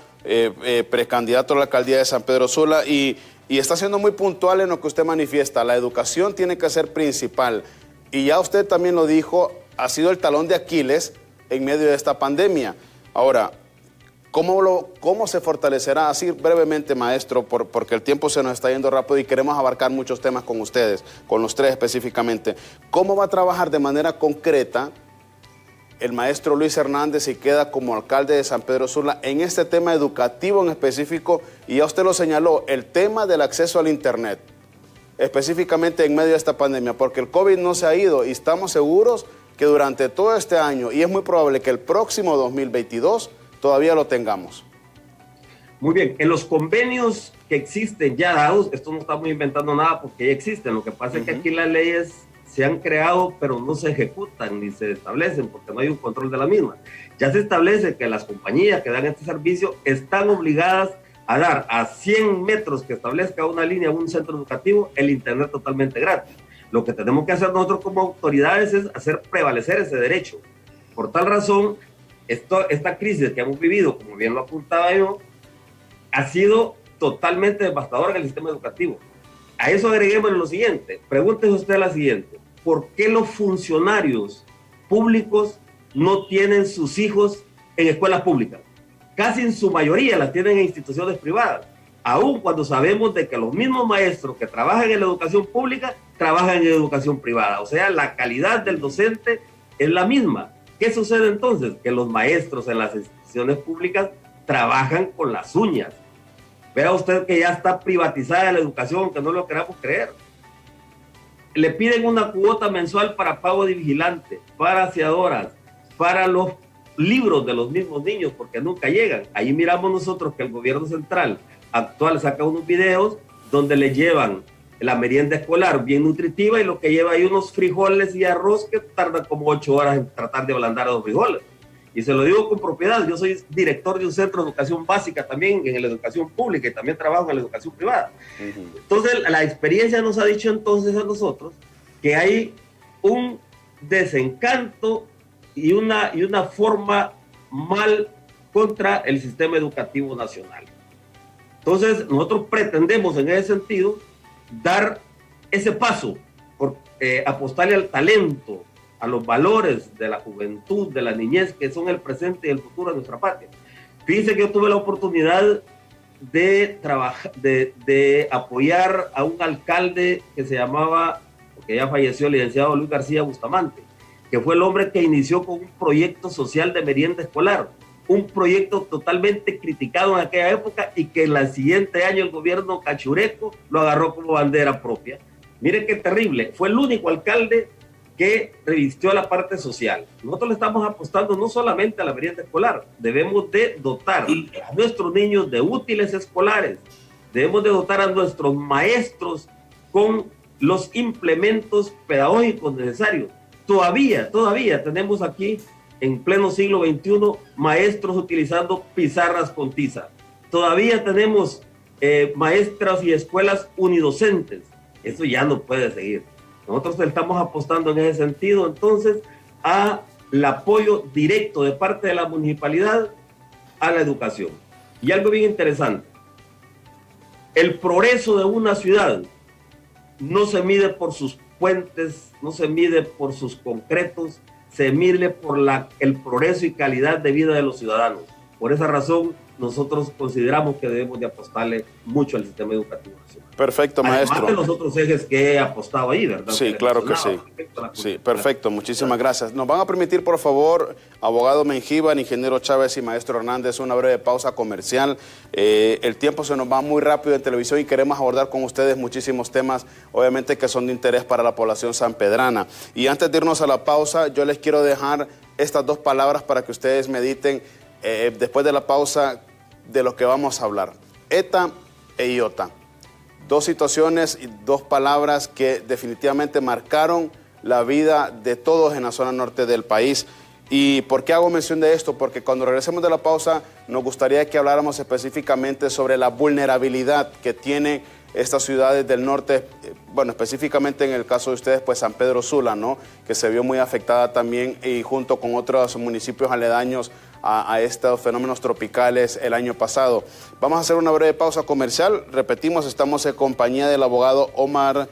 precandidato a la alcaldía de San Pedro Sula y está siendo muy puntual en lo que usted manifiesta. La educación tiene que ser principal. Y ya usted también lo dijo, ha sido el talón de Aquiles en medio de esta pandemia. Ahora, ¿cómo se fortalecerá? Así brevemente, maestro, porque el tiempo se nos está yendo rápido y queremos abarcar muchos temas con ustedes, con los tres específicamente. ¿Cómo va a trabajar de manera concreta el maestro Luis Hernández si queda como alcalde de San Pedro Sula en este tema educativo en específico? Y ya usted lo señaló, el tema del acceso al Internet, específicamente en medio de esta pandemia, porque el COVID no se ha ido y estamos seguros que durante todo este año, y es muy probable que el próximo 2022 todavía lo tengamos. Muy bien, en los convenios que existen ya dados, esto no estamos inventando nada porque ya existen, lo que pasa es que aquí las leyes se han creado pero no se ejecutan ni se establecen porque no hay un control de la misma. Ya se establece que las compañías que dan este servicio están obligadas a dar a 100 metros que establezca una línea, un centro educativo, el internet totalmente gratis. Lo que tenemos que hacer nosotros como autoridades es hacer prevalecer ese derecho. Por tal razón, esta crisis que hemos vivido, como bien lo apuntaba yo, ha sido totalmente devastadora en el sistema educativo. A eso agreguemos lo siguiente, pregúntese usted la siguiente: ¿por qué los funcionarios públicos no tienen sus hijos en escuelas públicas? Casi en su mayoría las tienen en instituciones privadas, aun cuando sabemos de que los mismos maestros que trabajan en la educación pública trabajan en educación privada. O sea, la calidad del docente es la misma. ¿Qué sucede entonces? Que los maestros en las instituciones públicas trabajan con las uñas. Vea usted que ya está privatizada la educación, aunque no lo queramos creer. Le piden una cuota mensual para pago de vigilante, para aseadoras, para los libros de los mismos niños, porque nunca llegan. Ahí miramos nosotros que el gobierno central actual saca unos videos donde le llevan la merienda escolar bien nutritiva y lo que lleva ahí unos frijoles y arroz que tardan como 8 horas en tratar de ablandar a los frijoles. Y se lo digo con propiedad, yo soy director de un centro de educación básica también en la educación pública y también trabajo en la educación privada. Entonces, la experiencia nos ha dicho entonces a nosotros que hay un desencanto y una forma mal contra el sistema educativo nacional. Entonces, nosotros pretendemos en ese sentido dar ese paso, por apostarle al talento, a los valores de la juventud, de la niñez, que son el presente y el futuro de nuestra patria. Fíjense que yo tuve la oportunidad de trabajar, de apoyar a un alcalde que se llamaba, porque ya falleció, el licenciado Luis García Bustamante, que fue el hombre que inició con un proyecto social de merienda escolar, un proyecto totalmente criticado en aquella época y que el siguiente año el gobierno cachureco lo agarró como bandera propia. Miren qué terrible, fue el único alcalde que revistió a la parte social. Nosotros le estamos apostando no solamente a la merienda escolar, debemos de dotar a nuestros niños de útiles escolares, Debemos de dotar a nuestros maestros con los implementos pedagógicos necesarios. Todavía tenemos aquí, en pleno siglo XXI, maestros utilizando pizarras con tiza. Todavía tenemos maestras y escuelas unidocentes. Eso ya no puede seguir. Nosotros estamos apostando en ese sentido, entonces, al apoyo directo de parte de la municipalidad a la educación. Y algo bien interesante, el progreso de una ciudad no se mide por sus puentes, no se mide por sus concretos, se mide por el progreso y calidad de vida de los ciudadanos. Por esa razón, nosotros consideramos que debemos de apostarle mucho al sistema educativo nacional. Perfecto, maestro. Además de los otros ejes que he apostado ahí, ¿verdad? Sí, claro que sí. Sí, perfecto. Muchísimas gracias. Nos van a permitir, por favor, abogado Mengíbar, ingeniero Chávez y maestro Hernández, una breve pausa comercial. El tiempo se nos va muy rápido en televisión y queremos abordar con ustedes muchísimos temas, obviamente que son de interés para la población sanpedrana. Y antes de irnos a la pausa, yo les quiero dejar estas dos palabras para que ustedes mediten después de la pausa de lo que vamos a hablar. ETA e IOTA. Dos situaciones y dos palabras que definitivamente marcaron la vida de todos en la zona norte del país. ¿Y por qué hago mención de esto? Porque cuando regresemos de la pausa nos gustaría que habláramos específicamente sobre la vulnerabilidad que tienen estas ciudades del norte, bueno, específicamente en el caso de ustedes, pues San Pedro Sula, ¿no? Que se vio muy afectada también y junto con otros municipios aledaños a estos fenómenos tropicales el año pasado. Vamos a hacer una breve pausa comercial. Repetimos, estamos en compañía del abogado Omar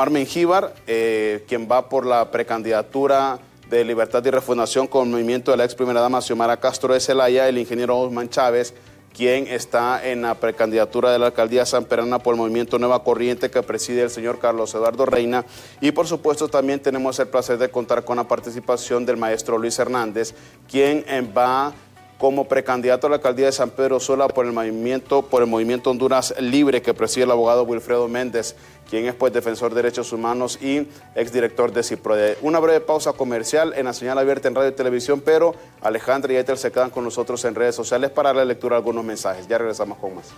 Mengíbar, quien va por la precandidatura de Libertad y Refundación con el movimiento de la ex primera dama Xiomara Castro de Celaya, el ingeniero Osman Chávez, quien está en la precandidatura de la alcaldía sanpedrana por el movimiento Nueva Corriente que preside el señor Carlos Eduardo Reina. Y por supuesto también tenemos el placer de contar con la participación del maestro Luis Hernández, quien va como precandidato a la alcaldía de San Pedro Sula por el movimiento Honduras Libre que preside el abogado Wilfredo Méndez, quien es pues defensor de derechos humanos y exdirector de CIPRODE. Una breve pausa comercial en la señal abierta en radio y televisión, pero Alejandra y Ethel se quedan con nosotros en redes sociales para la lectura de algunos mensajes. Ya regresamos con más.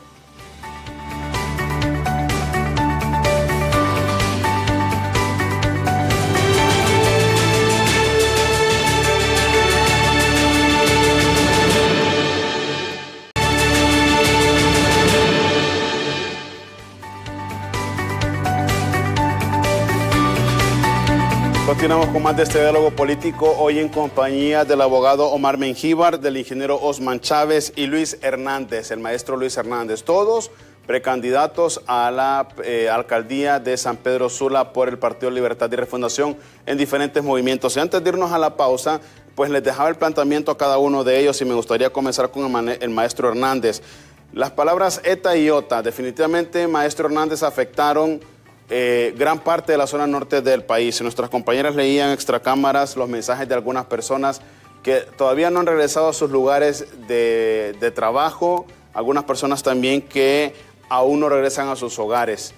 Continuamos con más de este diálogo político, hoy en compañía del abogado Omar Mengíbar, del ingeniero Osman Chávez y Luis Hernández, el maestro Luis Hernández, todos precandidatos a la alcaldía de San Pedro Sula por el Partido Libertad y Refundación en diferentes movimientos. Y antes de irnos a la pausa, pues les dejaba el planteamiento a cada uno de ellos y me gustaría comenzar con el maestro Hernández. Las palabras ETA y IOTA, definitivamente, maestro Hernández, afectaron gran parte de la zona norte del país. Nuestras compañeras leían extracámaras los mensajes de algunas personas que todavía no han regresado a sus lugares de trabajo, algunas personas también que aún no regresan a sus hogares.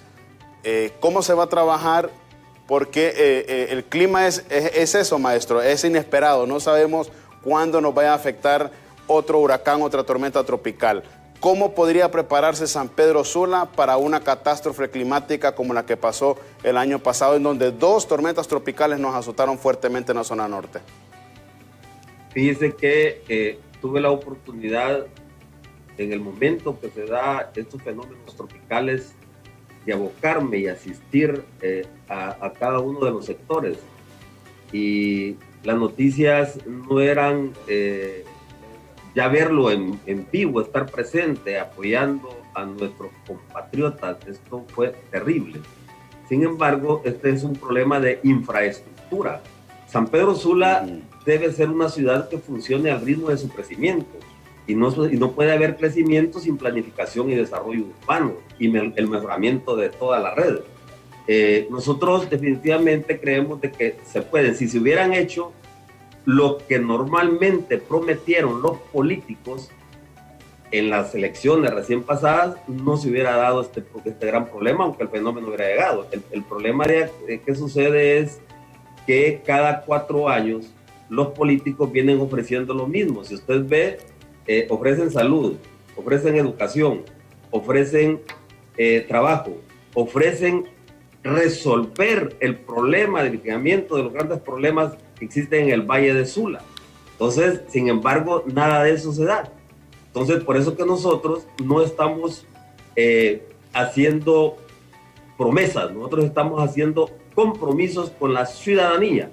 ¿Cómo se va a trabajar? Porque el clima es eso, maestro, es inesperado, no sabemos cuándo nos vaya a afectar otro huracán, otra tormenta tropical. ¿Cómo podría prepararse San Pedro Sula para una catástrofe climática como la que pasó el año pasado, en donde 2 tormentas tropicales nos azotaron fuertemente en la zona norte? Fíjese que tuve la oportunidad, en el momento que se da estos fenómenos tropicales, de abocarme y asistir a cada uno de los sectores. Y las noticias no eran... ya verlo en vivo, estar presente, apoyando a nuestros compatriotas, esto fue terrible. Sin embargo, este es un problema de infraestructura. San Pedro Sula debe ser una ciudad que funcione al ritmo de su crecimiento y no puede haber crecimiento sin planificación y desarrollo urbano y el mejoramiento de toda la red. Nosotros definitivamente creemos de que se puede, si se hubieran hecho lo que normalmente prometieron los políticos en las elecciones recién pasadas, no se hubiera dado este gran problema, aunque el fenómeno hubiera llegado. El problema que sucede es que cada 4 años los políticos vienen ofreciendo lo mismo. Si usted ve, ofrecen salud, ofrecen educación, ofrecen trabajo, ofrecen resolver el problema de mitigamiento de los grandes problemas que existen en el Valle de Sula. Entonces, sin embargo, nada de eso se da. Entonces, por eso que nosotros no estamos haciendo promesas, nosotros estamos haciendo compromisos con la ciudadanía.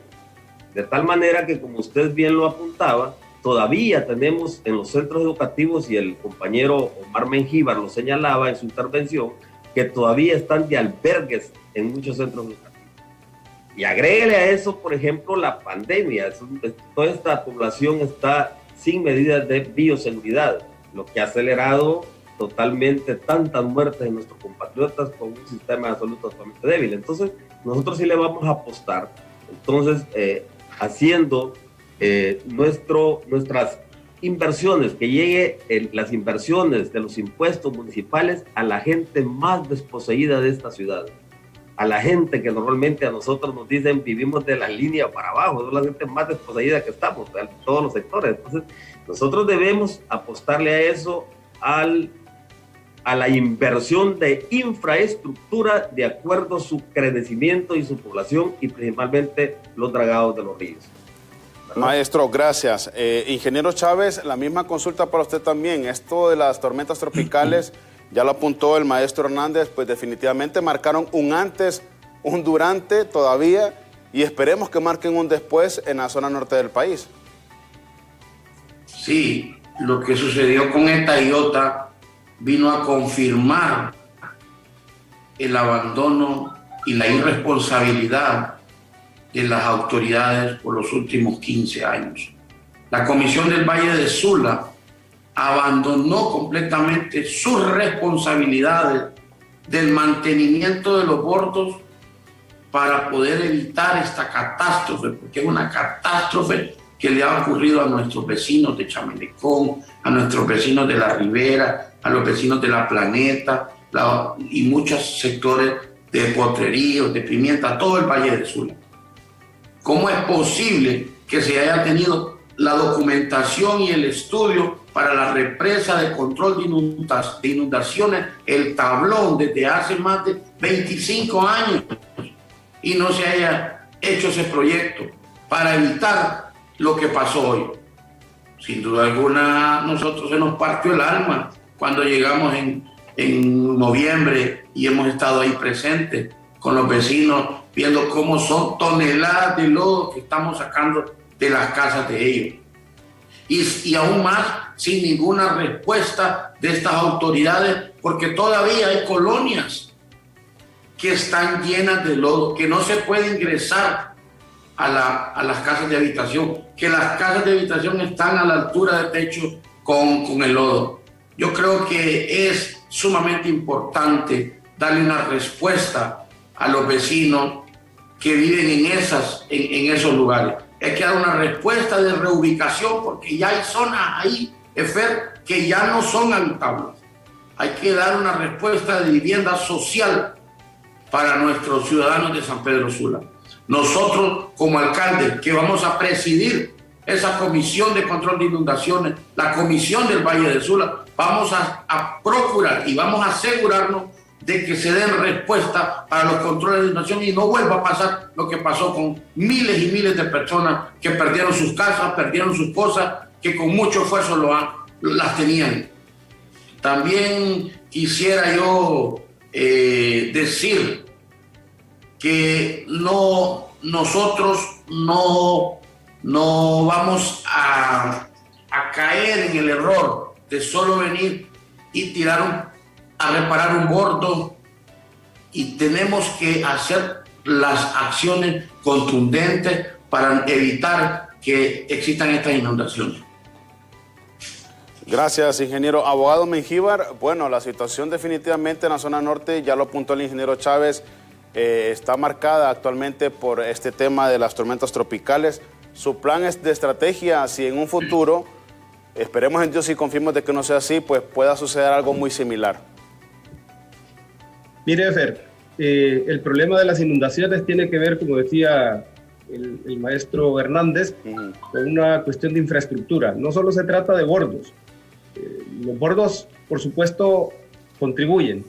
De tal manera que, como usted bien lo apuntaba, todavía tenemos en los centros educativos, y el compañero Omar Mengíbar lo señalaba en su intervención, que todavía están de albergues en muchos centros educativos. Y agréguele a eso, por ejemplo, la pandemia. Toda esta población está sin medidas de bioseguridad, lo que ha acelerado totalmente tantas muertes de nuestros compatriotas con un sistema de salud totalmente débil. Entonces, nosotros sí le vamos a apostar, entonces, haciendo nuestras inversiones, que llegue las inversiones de los impuestos municipales a la gente más desposeída de esta ciudad, a la gente que normalmente a nosotros nos dicen vivimos de la línea para abajo, es la gente más desposeída que estamos, en todos los sectores. Entonces, nosotros debemos apostarle a eso, a la inversión de infraestructura de acuerdo a su crecimiento y su población, y principalmente los dragados de los ríos. Maestro, gracias. Ingeniero Chávez, la misma consulta para usted también. Esto de las tormentas tropicales, ya lo apuntó el maestro Hernández, pues definitivamente marcaron un antes, un durante todavía, y esperemos que marquen un después en la zona norte del país. Sí, lo que sucedió con esta Iota vino a confirmar el abandono y la irresponsabilidad de las autoridades por los últimos 15 años. La Comisión del Valle de Sula abandonó completamente sus responsabilidades del mantenimiento de los bordos para poder evitar esta catástrofe, porque es una catástrofe que le ha ocurrido a nuestros vecinos de Chamelecón, a nuestros vecinos de la Ribera, a los vecinos de La Planeta y muchos sectores de Potrerío, de Pimienta, todo el Valle de Sula. ¿Cómo es posible que se haya tenido la documentación y el estudio para la represa de control de inundaciones, el tablón, desde hace más de 25 años, y no se haya hecho ese proyecto para evitar lo que pasó hoy? Sin duda alguna, nosotros se nos partió el alma cuando llegamos en noviembre y hemos estado ahí presentes con los vecinos, viendo cómo son toneladas de lodo que estamos sacando de las casas de ellos. Y aún más, sin ninguna respuesta de estas autoridades, porque todavía hay colonias que están llenas de lodo, que no se puede ingresar a las casas de habitación, que las casas de habitación están a la altura del techo con el lodo. Yo creo que es sumamente importante darle una respuesta a los vecinos que viven en esos lugares. Hay que dar una respuesta de reubicación, porque ya hay zonas ahí, Efer, que ya no son habitables. Hay que dar una respuesta de vivienda social para nuestros ciudadanos de San Pedro Sula. Nosotros, como alcalde, que vamos a presidir esa comisión de control de inundaciones, la comisión del Valle de Sula, vamos a procurar y vamos a asegurarnos de que se den respuesta para los controles de inundación y no vuelva a pasar lo que pasó con miles y miles de personas que perdieron sus casas, perdieron sus cosas, que con mucho esfuerzo las tenían. También quisiera yo decir que nosotros no vamos a caer en el error de solo venir y a reparar un bordo, y tenemos que hacer las acciones contundentes para evitar que existan estas inundaciones. Gracias, ingeniero. Abogado Mengíbar, bueno, la situación definitivamente en la zona norte, ya lo apuntó el ingeniero Chávez, está marcada actualmente por este tema de las tormentas tropicales. Su plan es de estrategia, si en un futuro, esperemos en Dios y confiemos de que no sea así, pues pueda suceder algo muy similar. Mire, Fer, el problema de las inundaciones tiene que ver, como decía el maestro Hernández, con una cuestión de infraestructura. No solo se trata de bordos. Los bordos, por supuesto, contribuyen,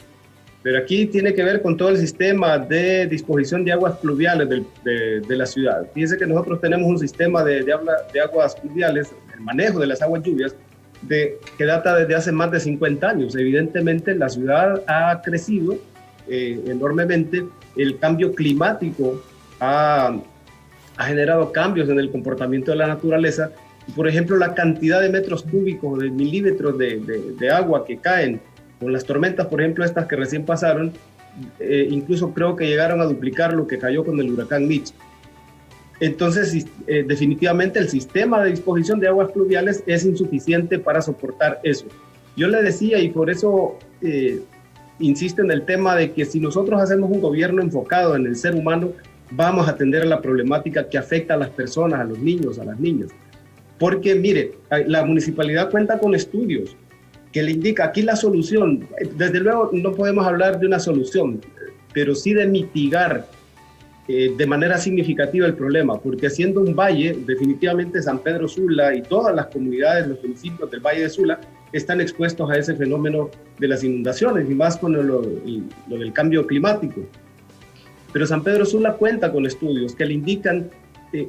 pero aquí tiene que ver con todo el sistema de disposición de aguas pluviales de la ciudad. Fíjense que nosotros tenemos un sistema de aguas pluviales, el manejo de las aguas lluvias, que data desde hace más de 50 años. Evidentemente la ciudad ha crecido enormemente, el cambio climático ha generado cambios en el comportamiento de la naturaleza. Por ejemplo, la cantidad de metros cúbicos, de milímetros de agua que caen con las tormentas, por ejemplo, estas que recién pasaron, incluso creo que llegaron a duplicar lo que cayó con el huracán Mitch. Entonces, definitivamente el sistema de disposición de aguas pluviales es insuficiente para soportar eso. Yo le decía, y por eso insisto en el tema de que si nosotros hacemos un gobierno enfocado en el ser humano, vamos a atender a la problemática que afecta a las personas, a los niños, a las niñas. Porque, mire, la municipalidad cuenta con estudios que le indica aquí la solución. Desde luego no podemos hablar de una solución, pero sí de mitigar de manera significativa el problema, porque siendo un valle, definitivamente San Pedro Sula y todas las comunidades, los municipios del Valle de Sula están expuestos a ese fenómeno de las inundaciones y más con lo del cambio climático. Pero San Pedro Sula cuenta con estudios que le indican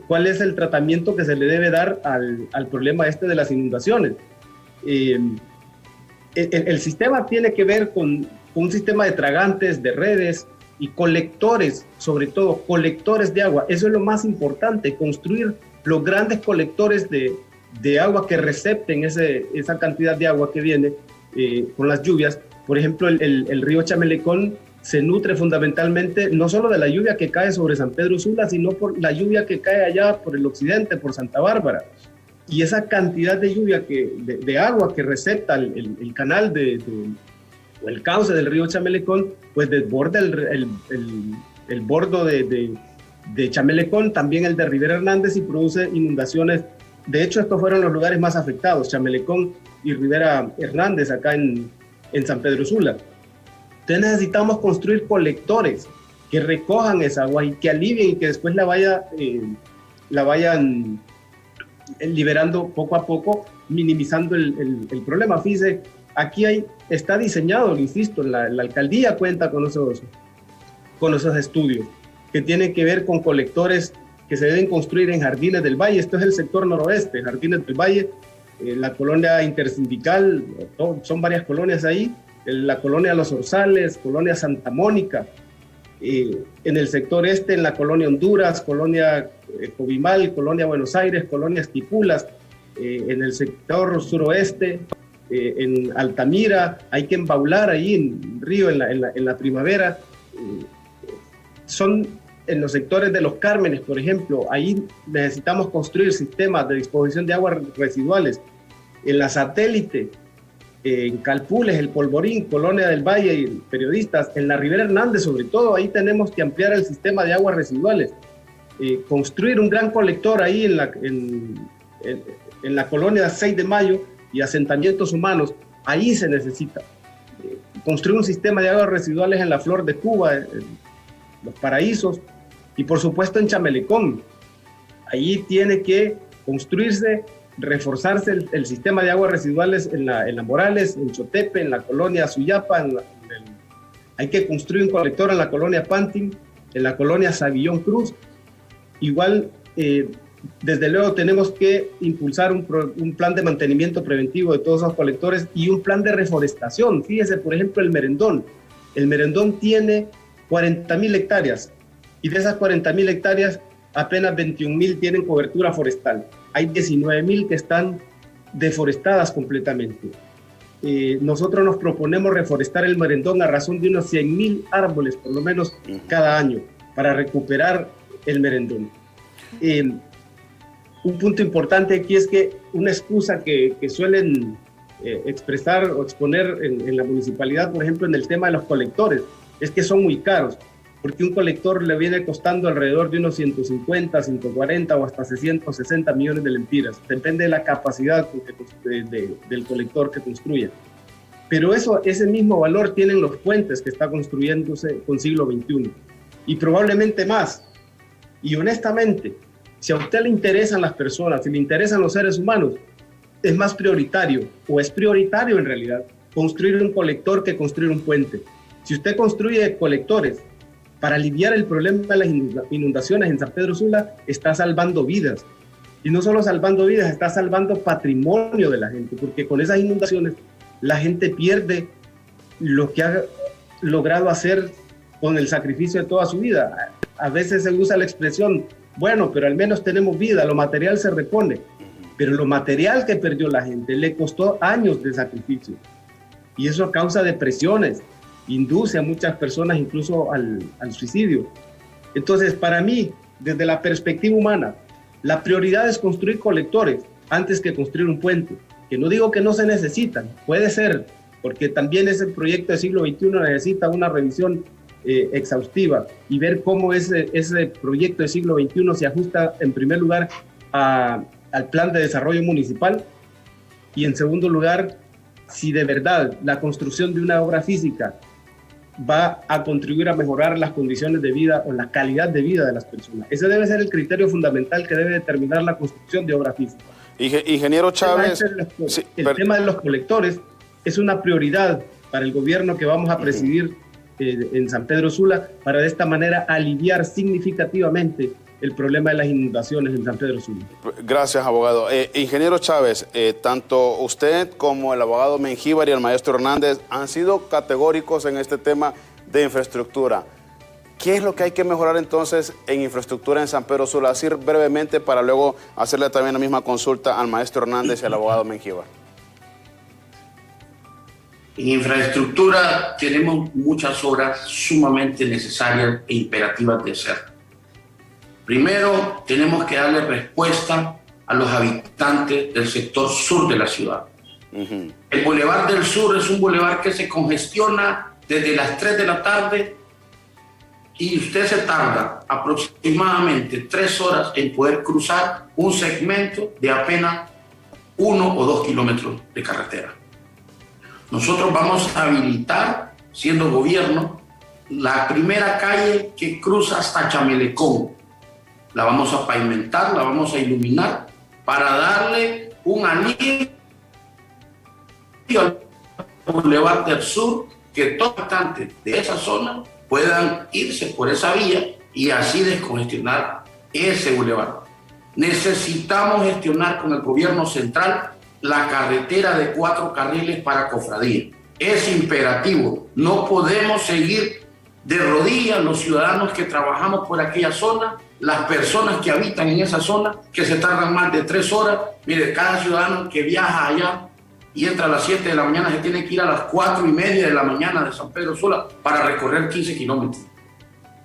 cuál es el tratamiento que se le debe dar al problema de las inundaciones. El sistema tiene que ver con un sistema de tragantes, de redes y colectores, sobre todo colectores de agua. Eso es lo más importante, construir los grandes colectores de agua que recepten esa cantidad de agua que viene con las lluvias. Por ejemplo, el río Chamelecón se nutre fundamentalmente no solo de la lluvia que cae sobre San Pedro Sula, sino por la lluvia que cae allá por el occidente, por Santa Bárbara. Y esa cantidad de lluvia, de agua que recepta el canal o el cauce del río Chamelecón, pues desborda el bordo de Chamelecón, también el de Rivera Hernández, y produce inundaciones. De hecho, estos fueron los lugares más afectados, Chamelecón y Rivera Hernández, acá en San Pedro Sula. Entonces necesitamos construir colectores que recojan esa agua y que alivien y que después la vayan liberando poco a poco, minimizando el problema. Fíjese, aquí está diseñado, insisto, la alcaldía cuenta con esos estudios que tienen que ver con colectores que se deben construir en Jardines del Valle. Esto es el sector noroeste, Jardines del Valle, la colonia intersindical, son varias colonias ahí, la colonia Los Orzales, colonia Santa Mónica, en el sector este, en la colonia Honduras, colonia Cobimal, colonia Buenos Aires, colonia Esquipulas, en el sector suroeste, en Altamira, hay que embaular ahí en Río, en la primavera. Son en los sectores de Los Cármenes, por ejemplo, ahí necesitamos construir sistemas de disposición de aguas residuales. En la Satélite, en Calpules, El Polvorín, Colonia del Valle y Periodistas, en la Rivera Hernández sobre todo, ahí tenemos que ampliar el sistema de aguas residuales, construir un gran colector ahí en la colonia 6 de Mayo y asentamientos humanos, ahí se necesita construir un sistema de aguas residuales en la Flor de Cuba, en Los Paraísos y por supuesto en Chamelecón. Ahí tiene que construirse, reforzarse el sistema de aguas residuales en la Morales, en Chotepe, en la colonia Suyapa, hay que construir un colector en la colonia Pantin, en la colonia Savillón Cruz. Igual, desde luego tenemos que impulsar un plan de mantenimiento preventivo de todos esos colectores y un plan de reforestación. Fíjese, por ejemplo, el Merendón. El Merendón tiene 40.000 hectáreas y de esas 40.000 hectáreas apenas 21.000 tienen cobertura forestal. Hay 19.000 que están deforestadas completamente. Nosotros nos proponemos reforestar el Merendón a razón de unos 100.000 árboles, por lo menos cada año, para recuperar el Merendón. Un punto importante aquí es que una excusa que suelen expresar o exponer en la municipalidad, por ejemplo, en el tema de los colectores, es que son muy caros, porque un colector le viene costando alrededor de unos 150, 140 o hasta 660 millones de lempiras. Depende de la capacidad del colector que construya. Pero ese mismo valor tienen los puentes que está construyéndose con siglo XXI. Y probablemente más. Y honestamente, si a usted le interesan las personas, si le interesan los seres humanos, es más prioritario, o es prioritario en realidad, construir un colector que construir un puente. Si usted construye colectores para aliviar el problema de las inundaciones en San Pedro Sula, está salvando vidas. Y no solo salvando vidas, está salvando patrimonio de la gente, porque con esas inundaciones la gente pierde lo que ha logrado hacer con el sacrificio de toda su vida. A veces se usa la expresión, bueno, pero al menos tenemos vida, lo material se repone. Pero lo material que perdió la gente le costó años de sacrificio. Y eso causa depresiones, induce a muchas personas incluso al suicidio. Entonces, para mí, desde la perspectiva humana, la prioridad es construir colectores antes que construir un puente. Que no digo que no se necesitan, puede ser, porque también ese proyecto del siglo XXI necesita una revisión exhaustiva y ver cómo ese proyecto del siglo XXI se ajusta en primer lugar al plan de desarrollo municipal y en segundo lugar, si de verdad la construcción de una obra física va a contribuir a mejorar las condiciones de vida o la calidad de vida de las personas. Ese debe ser el criterio fundamental que debe determinar la construcción de obra física. Ingeniero Chávez, el tema de los colectores es una prioridad para el gobierno que vamos a presidir en San Pedro Sula, para de esta manera aliviar significativamente el problema de las inundaciones en San Pedro Sula. Gracias, abogado. Ingeniero Chávez, tanto usted como el abogado Mengíbar y el maestro Hernández han sido categóricos en este tema de infraestructura. ¿Qué es lo que hay que mejorar entonces en infraestructura en San Pedro Sula? Así brevemente para luego hacerle también la misma consulta al maestro Hernández y al abogado Mengíbar. En infraestructura tenemos muchas obras sumamente necesarias e imperativas de hacer. Primero, tenemos que darle respuesta a los habitantes del sector sur de la ciudad. El Boulevard del Sur es un bulevar que se congestiona desde las 3 de la tarde y usted se tarda aproximadamente 3 horas en poder cruzar un segmento de apenas 1 o 2 kilómetros de carretera. Nosotros vamos a habilitar, siendo gobierno, la primera calle que cruza hasta Chamelecón. La vamos a pavimentar, la vamos a iluminar para darle un alivio al Boulevard del Sur, que todos los habitantes de esa zona puedan irse por esa vía y así descongestionar ese bulevar. Necesitamos gestionar con el gobierno central la carretera de 4 carriles para Cofradía. Es imperativo, no podemos seguir de rodillas los ciudadanos que trabajamos por aquella zona, las personas que habitan en esa zona, que se tardan más de 3 horas. Mire, cada ciudadano que viaja allá y entra a las 7 de la mañana se tiene que ir a las 4:30 de la mañana de San Pedro Sula para recorrer 15 kilómetros.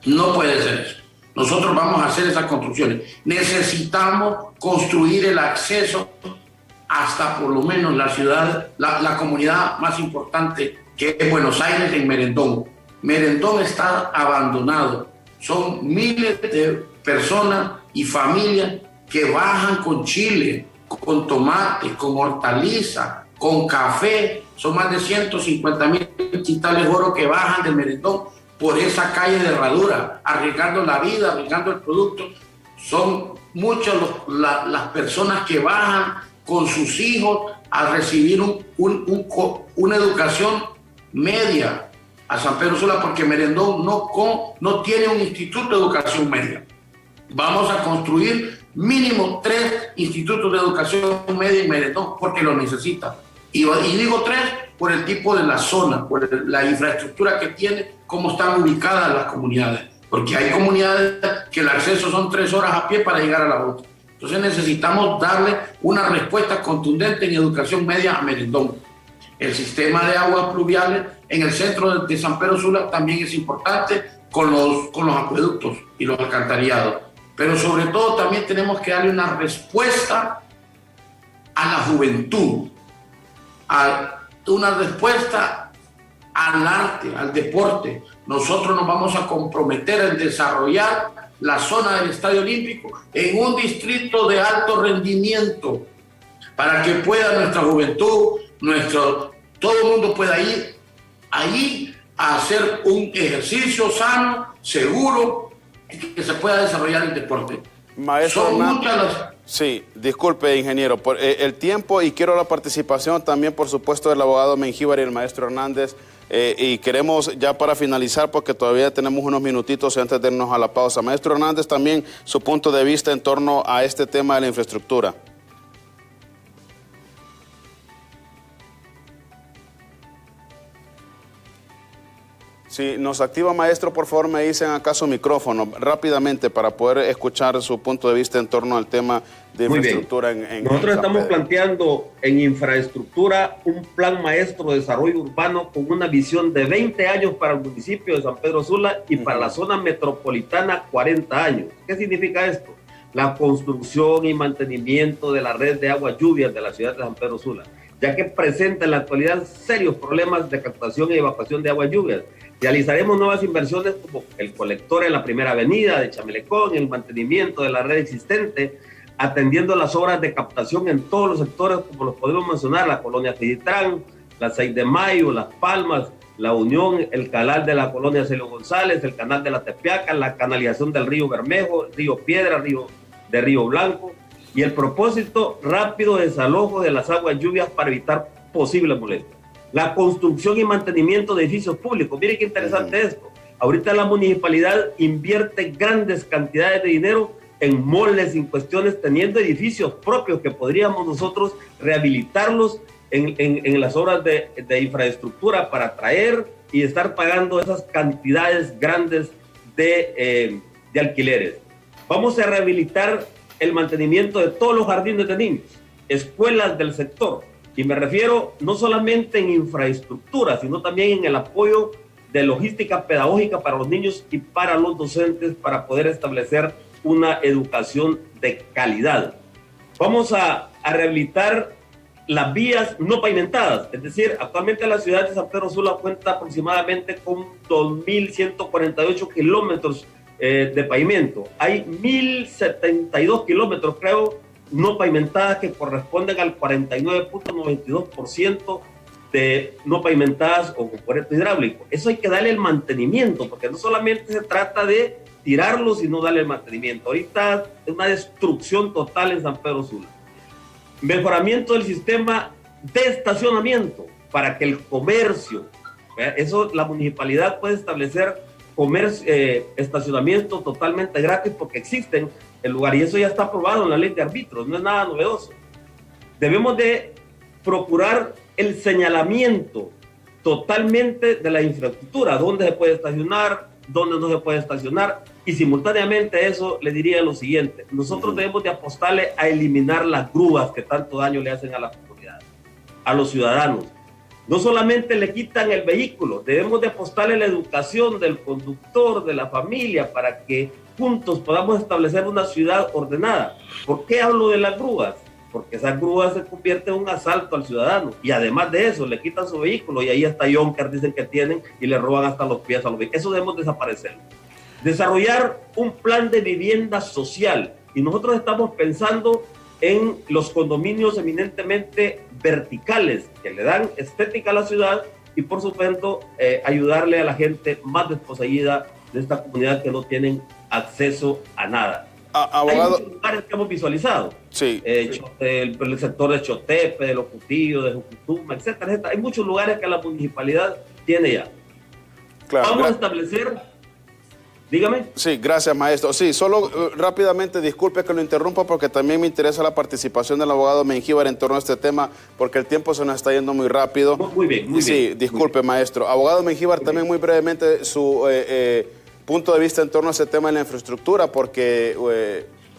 No puede ser eso. Nosotros vamos a hacer esas construcciones. Necesitamos construir el acceso hasta por lo menos la ciudad, la comunidad más importante, que es Buenos Aires, en Merendón. Merendón está abandonado. Son miles de personas y familias que bajan con chile, con tomate, con hortaliza, con café. Son más de 150,000 quintales de oro que bajan de Merendón por esa calle de herradura, arriesgando la vida, arriesgando el producto. Son muchas las personas que bajan con sus hijos a recibir una educación media a San Pedro Sula, porque Merendón no tiene un instituto de educación media. Vamos a construir mínimo 3 institutos de educación media en Merendón, porque lo necesita. Y digo 3 por el tipo de la zona, por la infraestructura que tiene, cómo están ubicadas las comunidades. Porque hay comunidades que el acceso son 3 horas a pie para llegar a la otra. Entonces necesitamos darle una respuesta contundente en educación media a Merendón. El sistema de aguas pluviales en el centro de San Pedro Sula también es importante, con los acueductos y los alcantarillados. Pero sobre todo también tenemos que darle una respuesta a la juventud, una respuesta al arte, al deporte. Nosotros nos vamos a comprometer en desarrollar la zona del Estadio Olímpico en un distrito de alto rendimiento, para que pueda nuestra juventud, todo el mundo pueda ir allí a hacer un ejercicio sano, seguro, y que se pueda desarrollar el deporte. Maestro Hernández, sí, disculpe, ingeniero, por el tiempo, y quiero la participación también, por supuesto, del abogado Mengíbar y el maestro Hernández. Y queremos ya para finalizar, porque todavía tenemos unos minutitos antes de irnos a la pausa. Maestro Hernández, también su punto de vista en torno a este tema de la infraestructura. Si nos activa, maestro, por favor me dicen acá su micrófono rápidamente para poder escuchar su punto de vista en torno al tema de infraestructura. Nosotros estamos planteando en infraestructura un plan maestro de desarrollo urbano con una visión de 20 años para el municipio de San Pedro Sula y para la zona metropolitana 40 años. ¿Qué significa esto? La construcción y mantenimiento de la red de aguas lluvias de la ciudad de San Pedro Sula, ya que presenta en la actualidad serios problemas de captación y evacuación de aguas lluvias. Realizaremos nuevas inversiones como el colector en la primera avenida de Chamelecón, el mantenimiento de la red existente, atendiendo las obras de captación en todos los sectores, como los podemos mencionar, la colonia Fiditrán, la 6 de Mayo, Las Palmas, la Unión, el canal de la colonia Celio González, el canal de la Tepeaca, la canalización del río Bermejo, río Piedra, río Blanco, y el propósito rápido desalojo de las aguas lluvias para evitar posibles molestias. La construcción y mantenimiento de edificios públicos. Miren qué interesante esto. Ahorita la municipalidad invierte grandes cantidades de dinero en moles, en cuestiones, teniendo edificios propios que podríamos nosotros rehabilitarlos en las obras de infraestructura para traer y estar pagando esas cantidades grandes de alquileres. Vamos a rehabilitar el mantenimiento de todos los jardines de niños, escuelas del sector. Y me refiero no solamente en infraestructura, sino también en el apoyo de logística pedagógica para los niños y para los docentes para poder establecer una educación de calidad. Vamos a rehabilitar las vías no pavimentadas, es decir, actualmente la ciudad de San Pedro Sula cuenta aproximadamente con 2.148 kilómetros de pavimento. Hay 1.072 kilómetros, creo, no pavimentadas que corresponden al 49.92% de no pavimentadas o con puerto hidráulico. Eso hay que darle el mantenimiento, porque no solamente se trata de tirarlo, sino darle el mantenimiento. Ahorita es una destrucción total en San Pedro Sula. Mejoramiento del sistema de estacionamiento para que el comercio, eso la municipalidad puede establecer estacionamiento totalmente gratis porque existen el lugar y eso ya está aprobado en la ley de árbitros, no es nada novedoso. Debemos de procurar el señalamiento totalmente de la infraestructura, dónde se puede estacionar, dónde no se puede estacionar, y simultáneamente a eso le diría lo siguiente: nosotros debemos de apostarle a eliminar las grúas que tanto daño le hacen a la comunidad, a los ciudadanos. No solamente le quitan el vehículo, debemos de apostarle la educación del conductor, de la familia, para que juntos podamos establecer una ciudad ordenada. ¿Por qué hablo de las grúas? Porque esas grúas se convierten en un asalto al ciudadano y además de eso le quitan su vehículo y ahí hasta yonkers dicen que tienen y le roban hasta los pies a los vehículos. Eso debemos desaparecerlo. Desarrollar un plan de vivienda social y nosotros estamos pensando en los condominios eminentemente verticales que le dan estética a la ciudad y por supuesto ayudarle a la gente más desposeída de esta comunidad que no tienen acceso a nada. Abogado, hay muchos lugares que hemos visualizado, sí. El sector de Chotepe, de Los Cutillos, de Jucutuma, etcétera, etcétera. Hay muchos lugares que la municipalidad tiene ya. Claro, vamos a establecer. Dígame. Sí, gracias, maestro. Sí, solo rápidamente, disculpe que lo interrumpa porque también me interesa la participación del abogado Mengíbar en torno a este tema porque el tiempo se nos está yendo muy rápido. Muy bien, muy bien. Sí, disculpe, maestro. Abogado Mengíbar, también muy brevemente su punto de vista en torno a ese tema de la infraestructura porque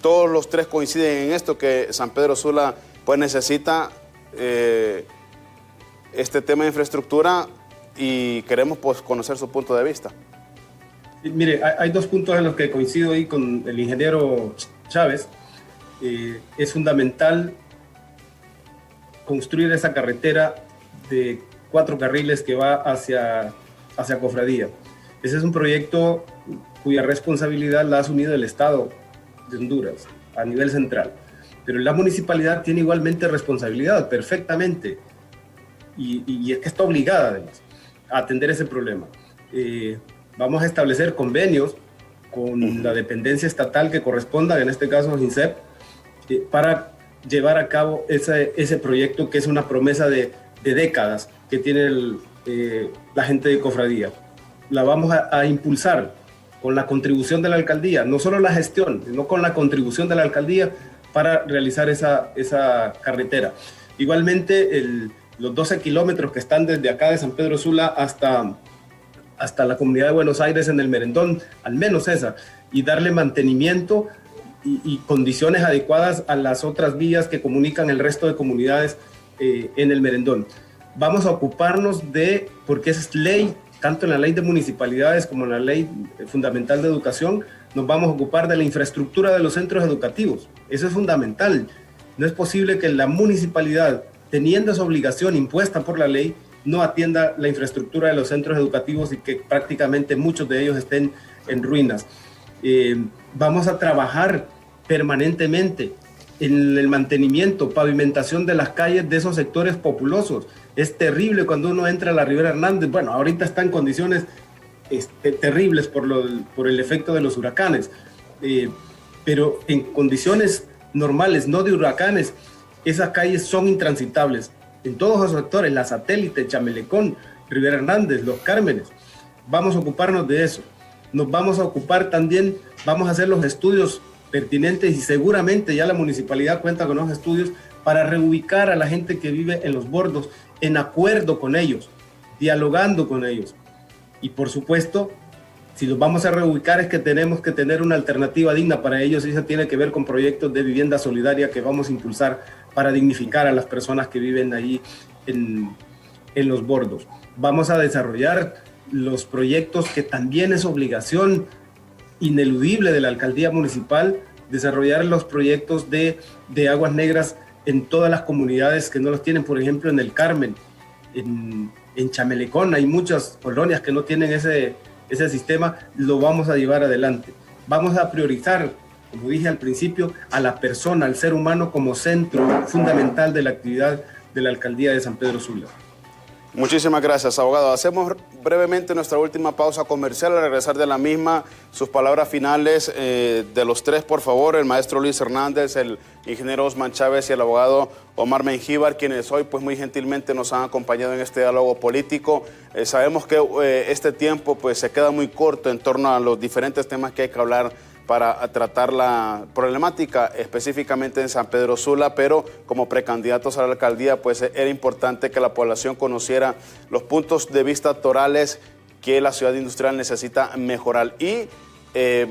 todos los tres coinciden en esto, que San Pedro Sula pues necesita este tema de infraestructura y queremos pues conocer su punto de vista. Mire, hay dos puntos en los que coincido ahí con el ingeniero Chávez. Es fundamental construir esa carretera de 4 carriles que va hacia Cofradía. Ese es un proyecto cuya responsabilidad la ha asumido el Estado de Honduras a nivel central. Pero la municipalidad tiene igualmente responsabilidad, perfectamente. Y es que está obligada, además, a atender ese problema. Vamos a establecer convenios con la dependencia estatal que corresponda, en este caso INSEP, para llevar a cabo ese proyecto que es una promesa de décadas que tiene la gente de cofradía. La vamos a impulsar con la contribución de la alcaldía, no solo la gestión, sino con la contribución de la alcaldía para realizar esa carretera. Igualmente, los 12 kilómetros que están desde acá de San Pedro Sula hasta la comunidad de Buenos Aires en el Merendón, al menos esa, y darle mantenimiento y condiciones adecuadas a las otras vías que comunican el resto de comunidades en el Merendón. Vamos a ocuparnos porque es ley, tanto en la ley de municipalidades como en la ley fundamental de educación, nos vamos a ocupar de la infraestructura de los centros educativos. Eso es fundamental. No es posible que la municipalidad, teniendo esa obligación impuesta por la ley, no atienda la infraestructura de los centros educativos y que prácticamente muchos de ellos estén en ruinas. Vamos a trabajar permanentemente en el mantenimiento, pavimentación de las calles de esos sectores populosos. Es terrible cuando uno entra a la Rivera Hernández. Bueno, ahorita está en condiciones terribles por el efecto de los huracanes, pero en condiciones normales, no de huracanes, esas calles son intransitables. En todos los sectores, la Satélite, Chamelecón, Rivera Hernández, Los Cármenes, vamos a ocuparnos de eso. Nos vamos a ocupar también, vamos a hacer los estudios pertinentes y seguramente ya la municipalidad cuenta con los estudios para reubicar a la gente que vive en los bordos, en acuerdo con ellos, dialogando con ellos. Y por supuesto, si los vamos a reubicar es que tenemos que tener una alternativa digna para ellos, y eso tiene que ver con proyectos de vivienda solidaria que vamos a impulsar para dignificar a las personas que viven ahí en los bordos. Vamos a desarrollar los proyectos que también es obligación ineludible de la alcaldía municipal, desarrollar los proyectos de aguas negras en todas las comunidades que no los tienen. Por ejemplo, en el Carmen, en Chamelecón hay muchas colonias que no tienen ese sistema. Lo vamos a llevar adelante. Vamos a priorizar, como dije al principio, a la persona, al ser humano como centro fundamental de la actividad de la alcaldía de San Pedro Sula. Muchísimas gracias, abogado. Hacemos brevemente nuestra última pausa comercial. Al regresar de la misma, sus palabras finales de los tres, por favor. El maestro Luis Hernández, el ingeniero Osman Chávez y el abogado Omar Mengíbar, quienes hoy pues muy gentilmente nos han acompañado en este diálogo político. Sabemos que este tiempo pues se queda muy corto en torno a los diferentes temas que hay que hablar para tratar la problemática específicamente en San Pedro Sula, pero como precandidatos a la alcaldía, pues era importante que la población conociera los puntos de vista torales que la ciudad industrial necesita mejorar. Y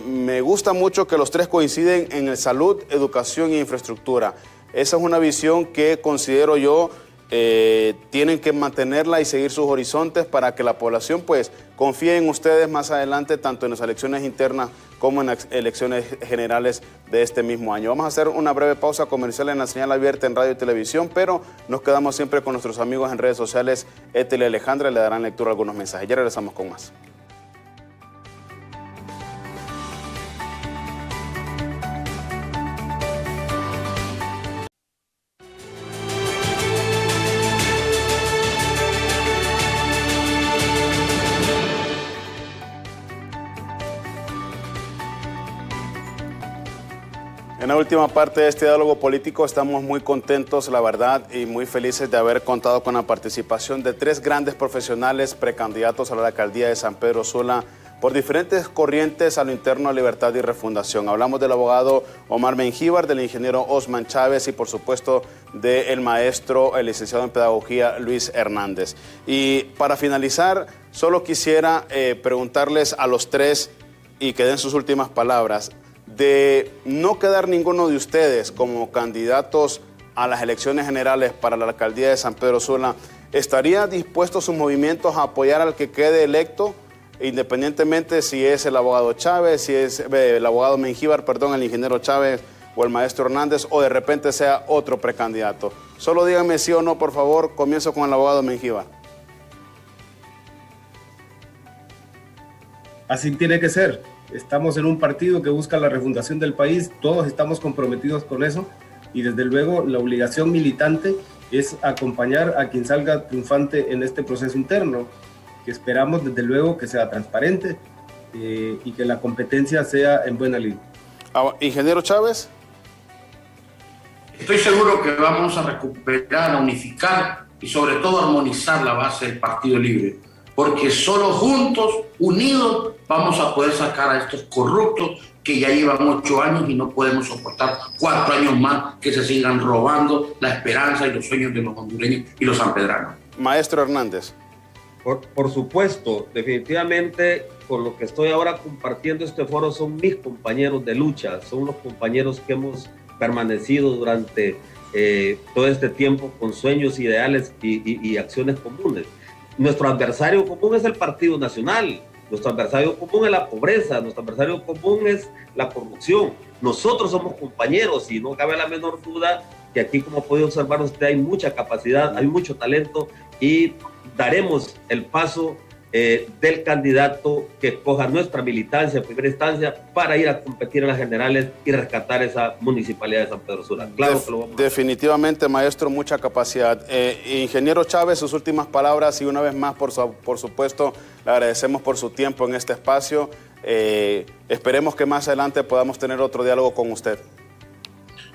me gusta mucho que los tres coinciden en el salud, educación e infraestructura. Esa es una visión que considero yo tienen que mantenerla y seguir sus horizontes para que la población pues confíe en ustedes más adelante, tanto en las elecciones internas como en las elecciones generales de este mismo año. Vamos a hacer una breve pausa comercial en la señal abierta en radio y televisión, pero nos quedamos siempre con nuestros amigos en redes sociales. Ethel y Alejandra le darán lectura a algunos mensajes. Ya regresamos con más. En la última parte de este diálogo político estamos muy contentos, la verdad, y muy felices de haber contado con la participación de tres grandes profesionales precandidatos a la alcaldía de San Pedro Sula por diferentes corrientes a lo interno de Libertad y Refundación. Hablamos del abogado Omar Mengíbar, del ingeniero Osman Chávez y por supuesto del maestro, el licenciado en Pedagogía Luis Hernández. Y para finalizar, solo quisiera preguntarles a los tres y que den sus últimas palabras. De no quedar ninguno de ustedes como candidatos a las elecciones generales para la alcaldía de San Pedro Sula, ¿estaría dispuesto sus movimientos a apoyar al que quede electo, independientemente si es el abogado Chávez, si es el abogado Mengíbar, perdón, el ingeniero Chávez o el maestro Hernández, o de repente sea otro precandidato? Solo díganme sí o no, por favor. Comienzo con el abogado Mengíbar. Así tiene que ser. Estamos en un partido que busca la refundación del país, todos estamos comprometidos con eso y desde luego la obligación militante es acompañar a quien salga triunfante en este proceso interno, que esperamos desde luego que sea transparente y que la competencia sea en buena línea. Ingeniero Chávez. Estoy seguro que vamos a recuperar, a unificar y sobre todo armonizar la base del Partido Libre, porque solo juntos, unidos, vamos a poder sacar a estos corruptos que ya llevan 8 años y no podemos soportar 4 años más que se sigan robando la esperanza y los sueños de los hondureños y los sanpedranos. Maestro Hernández. Por supuesto, definitivamente con lo que estoy ahora compartiendo este foro son mis compañeros de lucha, son los compañeros que hemos permanecido durante todo este tiempo con sueños, ideales y acciones comunes. Nuestro adversario común es el Partido Nacional, nuestro adversario común es la pobreza, nuestro adversario común es la corrupción. Nosotros somos compañeros y no cabe la menor duda que aquí, como puede observar usted, hay mucha capacidad, hay mucho talento y daremos el paso del candidato que escoja nuestra militancia en primera instancia para ir a competir en las generales y rescatar esa municipalidad de San Pedro Sula. Claro que lo vamos a hacer. Definitivamente, maestro, mucha capacidad. Ingeniero Chávez, sus últimas palabras y una vez más, por supuesto, le agradecemos por su tiempo en este espacio. Esperemos que más adelante podamos tener otro diálogo con usted.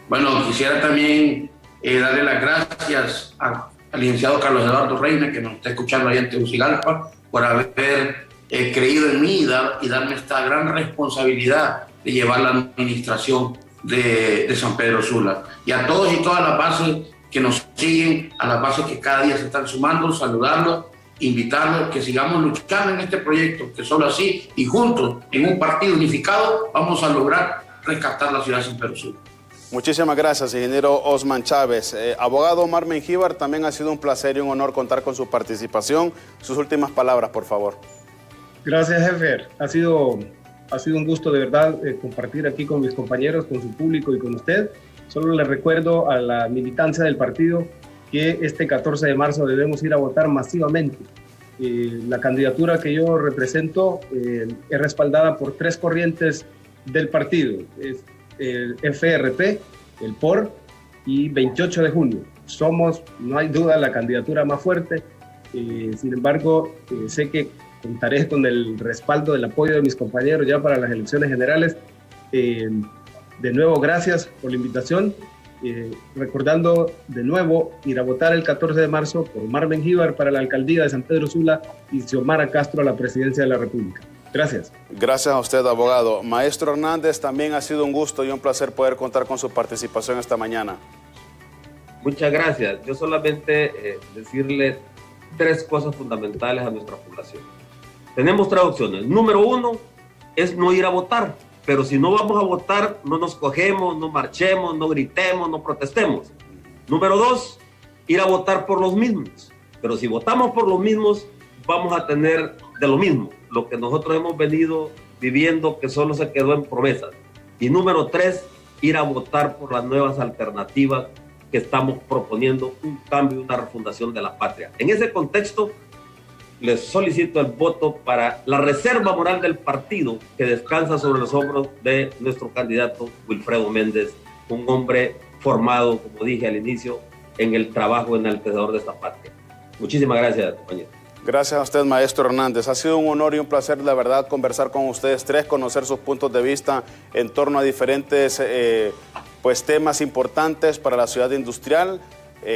Bueno, quisiera también darle las gracias al licenciado Carlos Eduardo Reina, que nos está escuchando ahí en Tegucigalpa, por haber creído en mí y darme esta gran responsabilidad de llevar la administración de San Pedro Sula. Y a todos y todas las bases que nos siguen, a las bases que cada día se están sumando, saludarlos, invitarlos, que sigamos luchando en este proyecto, que solo así y juntos, en un partido unificado, vamos a lograr rescatar la ciudad de San Pedro Sula. Muchísimas gracias, ingeniero Osman Chávez. Abogado Omar Mengíbar, también ha sido un placer y un honor contar con su participación. Sus últimas palabras, por favor. Gracias, Hefer. Ha sido un gusto de verdad compartir aquí con mis compañeros, con su público y con usted. Solo le recuerdo a la militancia del partido que este 14 de marzo debemos ir a votar masivamente. La candidatura que yo represento es respaldada por 3 corrientes del partido. Es el FRP, el POR y 28 de junio. Somos, no hay duda, la candidatura más fuerte. Sin embargo, sé que contaré con el respaldo del apoyo de mis compañeros ya para las elecciones generales. De nuevo, gracias por la invitación. Recordando de nuevo ir a votar el 14 de marzo por Omar Mengíbar para la alcaldía de San Pedro Sula y Xiomara Castro a la presidencia de la República. Gracias. Gracias a usted, abogado. Maestro Hernández, también ha sido un gusto y un placer poder contar con su participación esta mañana. Muchas gracias. Yo solamente decirle 3 cosas fundamentales a nuestra población. Tenemos 3 opciones. Número 1 es no ir a votar, pero si no vamos a votar, no nos cogemos, no marchemos, no gritemos, no protestemos. Número 2, ir a votar por los mismos, pero si votamos por los mismos, vamos a tener de lo mismo, lo que nosotros hemos venido viviendo, que solo se quedó en promesas. Y número 3, ir a votar por las nuevas alternativas que estamos proponiendo, un cambio y una refundación de la patria. En ese contexto, les solicito el voto para la reserva moral del partido que descansa sobre los hombros de nuestro candidato Wilfredo Méndez, un hombre formado, como dije al inicio, en el trabajo enaltecedor de esta patria. Muchísimas gracias, compañero. Gracias a usted, maestro Hernández. Ha sido un honor y un placer, la verdad, conversar con ustedes 3, conocer sus puntos de vista en torno a diferentes temas importantes para la ciudad industrial.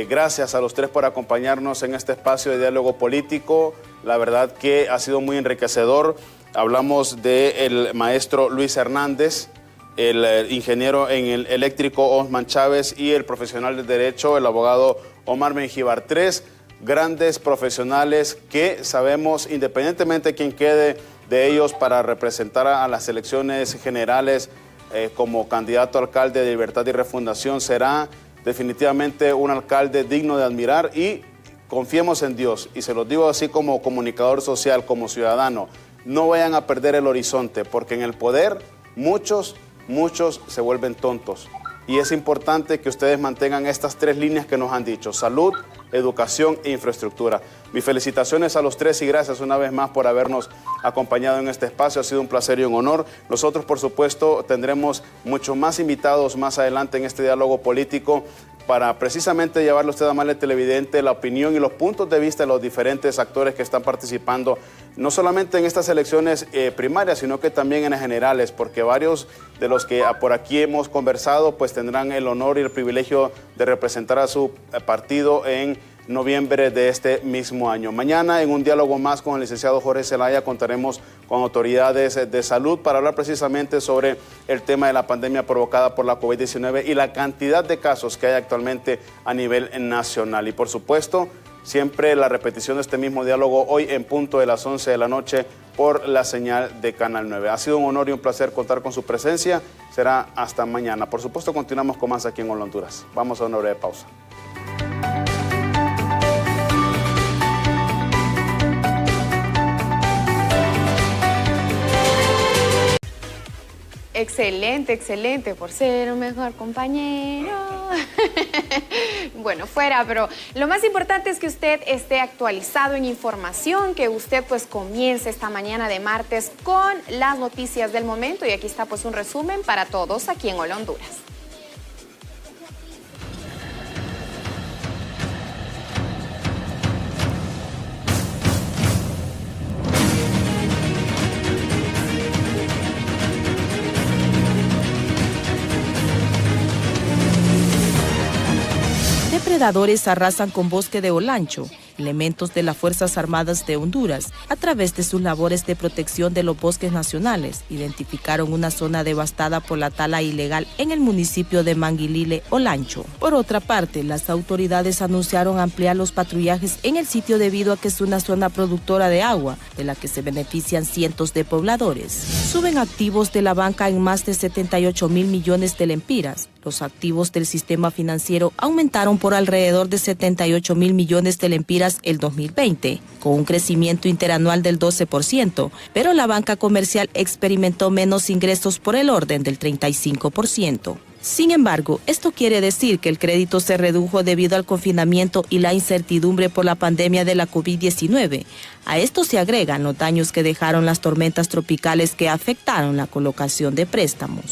Gracias a los 3 por acompañarnos en este espacio de diálogo político. La verdad que ha sido muy enriquecedor. Hablamos del maestro Luis Hernández, el ingeniero en el eléctrico Osman Chávez y el profesional de Derecho, el abogado Omar Mengíbar. 3 grandes profesionales que sabemos, independientemente de quién quede de ellos para representar a las elecciones generales como candidato a alcalde de Libertad y Refundación, será definitivamente un alcalde digno de admirar y confiemos en Dios. Y se los digo así como comunicador social, como ciudadano, no vayan a perder el horizonte, porque en el poder muchos se vuelven tontos. Y es importante que ustedes mantengan estas 3 líneas que nos han dicho: salud, educación e infraestructura. Mis felicitaciones a los 3 y gracias una vez más por habernos acompañado en este espacio. Ha sido un placer y un honor. Nosotros, por supuesto, tendremos muchos más invitados más adelante en este diálogo político para precisamente llevarle a usted, amable televidente, la opinión y los puntos de vista de los diferentes actores que están participando, no solamente en estas elecciones primarias, sino que también en las generales, porque varios de los que por aquí hemos conversado, pues tendrán el honor y el privilegio de representar a su partido en noviembre de este mismo año. Mañana, en un diálogo más con el licenciado Jorge Zelaya, contaremos con autoridades de salud para hablar precisamente sobre el tema de la pandemia provocada por la COVID-19 y la cantidad de casos que hay actualmente a nivel nacional. Y por supuesto, siempre la repetición de este mismo diálogo hoy en punto de las 11 de la noche por la señal de Canal 9. Ha sido un honor y un placer contar con su presencia. Será hasta mañana. Por supuesto, continuamos con más aquí en Hola Honduras. Vamos a una breve pausa. Excelente, excelente, por ser un mejor compañero. Bueno, fuera, pero lo más importante es que usted esté actualizado en información, que usted pues comience esta mañana de martes con las noticias del momento, y aquí está pues un resumen para todos aquí en Hola Honduras. Depredadores arrasan con bosque de Olancho. Elementos de las Fuerzas Armadas de Honduras, a través de sus labores de protección de los bosques nacionales, identificaron una zona devastada por la tala ilegal en el municipio de Manguilile, Olancho. Por otra parte, las autoridades anunciaron ampliar los patrullajes en el sitio debido a que es una zona productora de agua, de la que se benefician cientos de pobladores. Suben activos de la banca en más de 78.000 millones de lempiras. Los activos del sistema financiero aumentaron por alrededor de 78.000 millones de lempiras el 2020, con un crecimiento interanual del 12%, pero la banca comercial experimentó menos ingresos por el orden del 35%. Sin embargo, esto quiere decir que el crédito se redujo debido al confinamiento y la incertidumbre por la pandemia de la COVID-19. A esto se agregan los daños que dejaron las tormentas tropicales que afectaron la colocación de préstamos.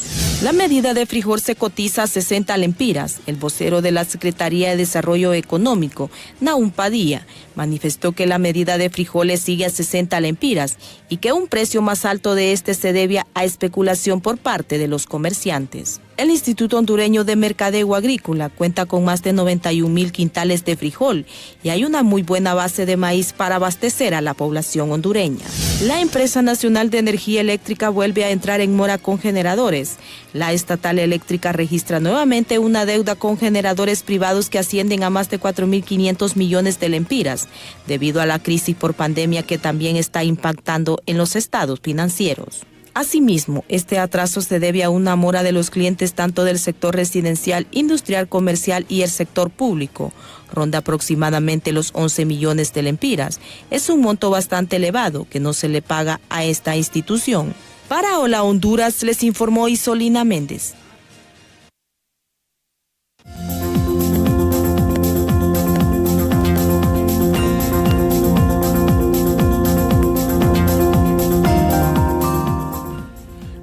La medida de frijol se cotiza a 60 lempiras. El vocero de la Secretaría de Desarrollo Económico, Nahum Padilla, manifestó que la medida de frijoles sigue a 60 lempiras y que un precio más alto de este se debe a especulación por parte de los comerciantes. El Instituto Hondureño de Mercadeo Agrícola cuenta con más de 91.000 quintales de frijol y hay una muy buena base de maíz para abastecer a la población hondureña. La Empresa Nacional de Energía Eléctrica vuelve a entrar en mora con generadores. La estatal eléctrica registra nuevamente una deuda con generadores privados que ascienden a más de 4.500 millones de lempiras, debido a la crisis por pandemia que también está impactando en los estados financieros. Asimismo, este atraso se debe a una mora de los clientes tanto del sector residencial, industrial, comercial y el sector público. Ronda aproximadamente los 11 millones de lempiras. Es un monto bastante elevado que no se le paga a esta institución. Para Hola Honduras les informó Isolina Méndez.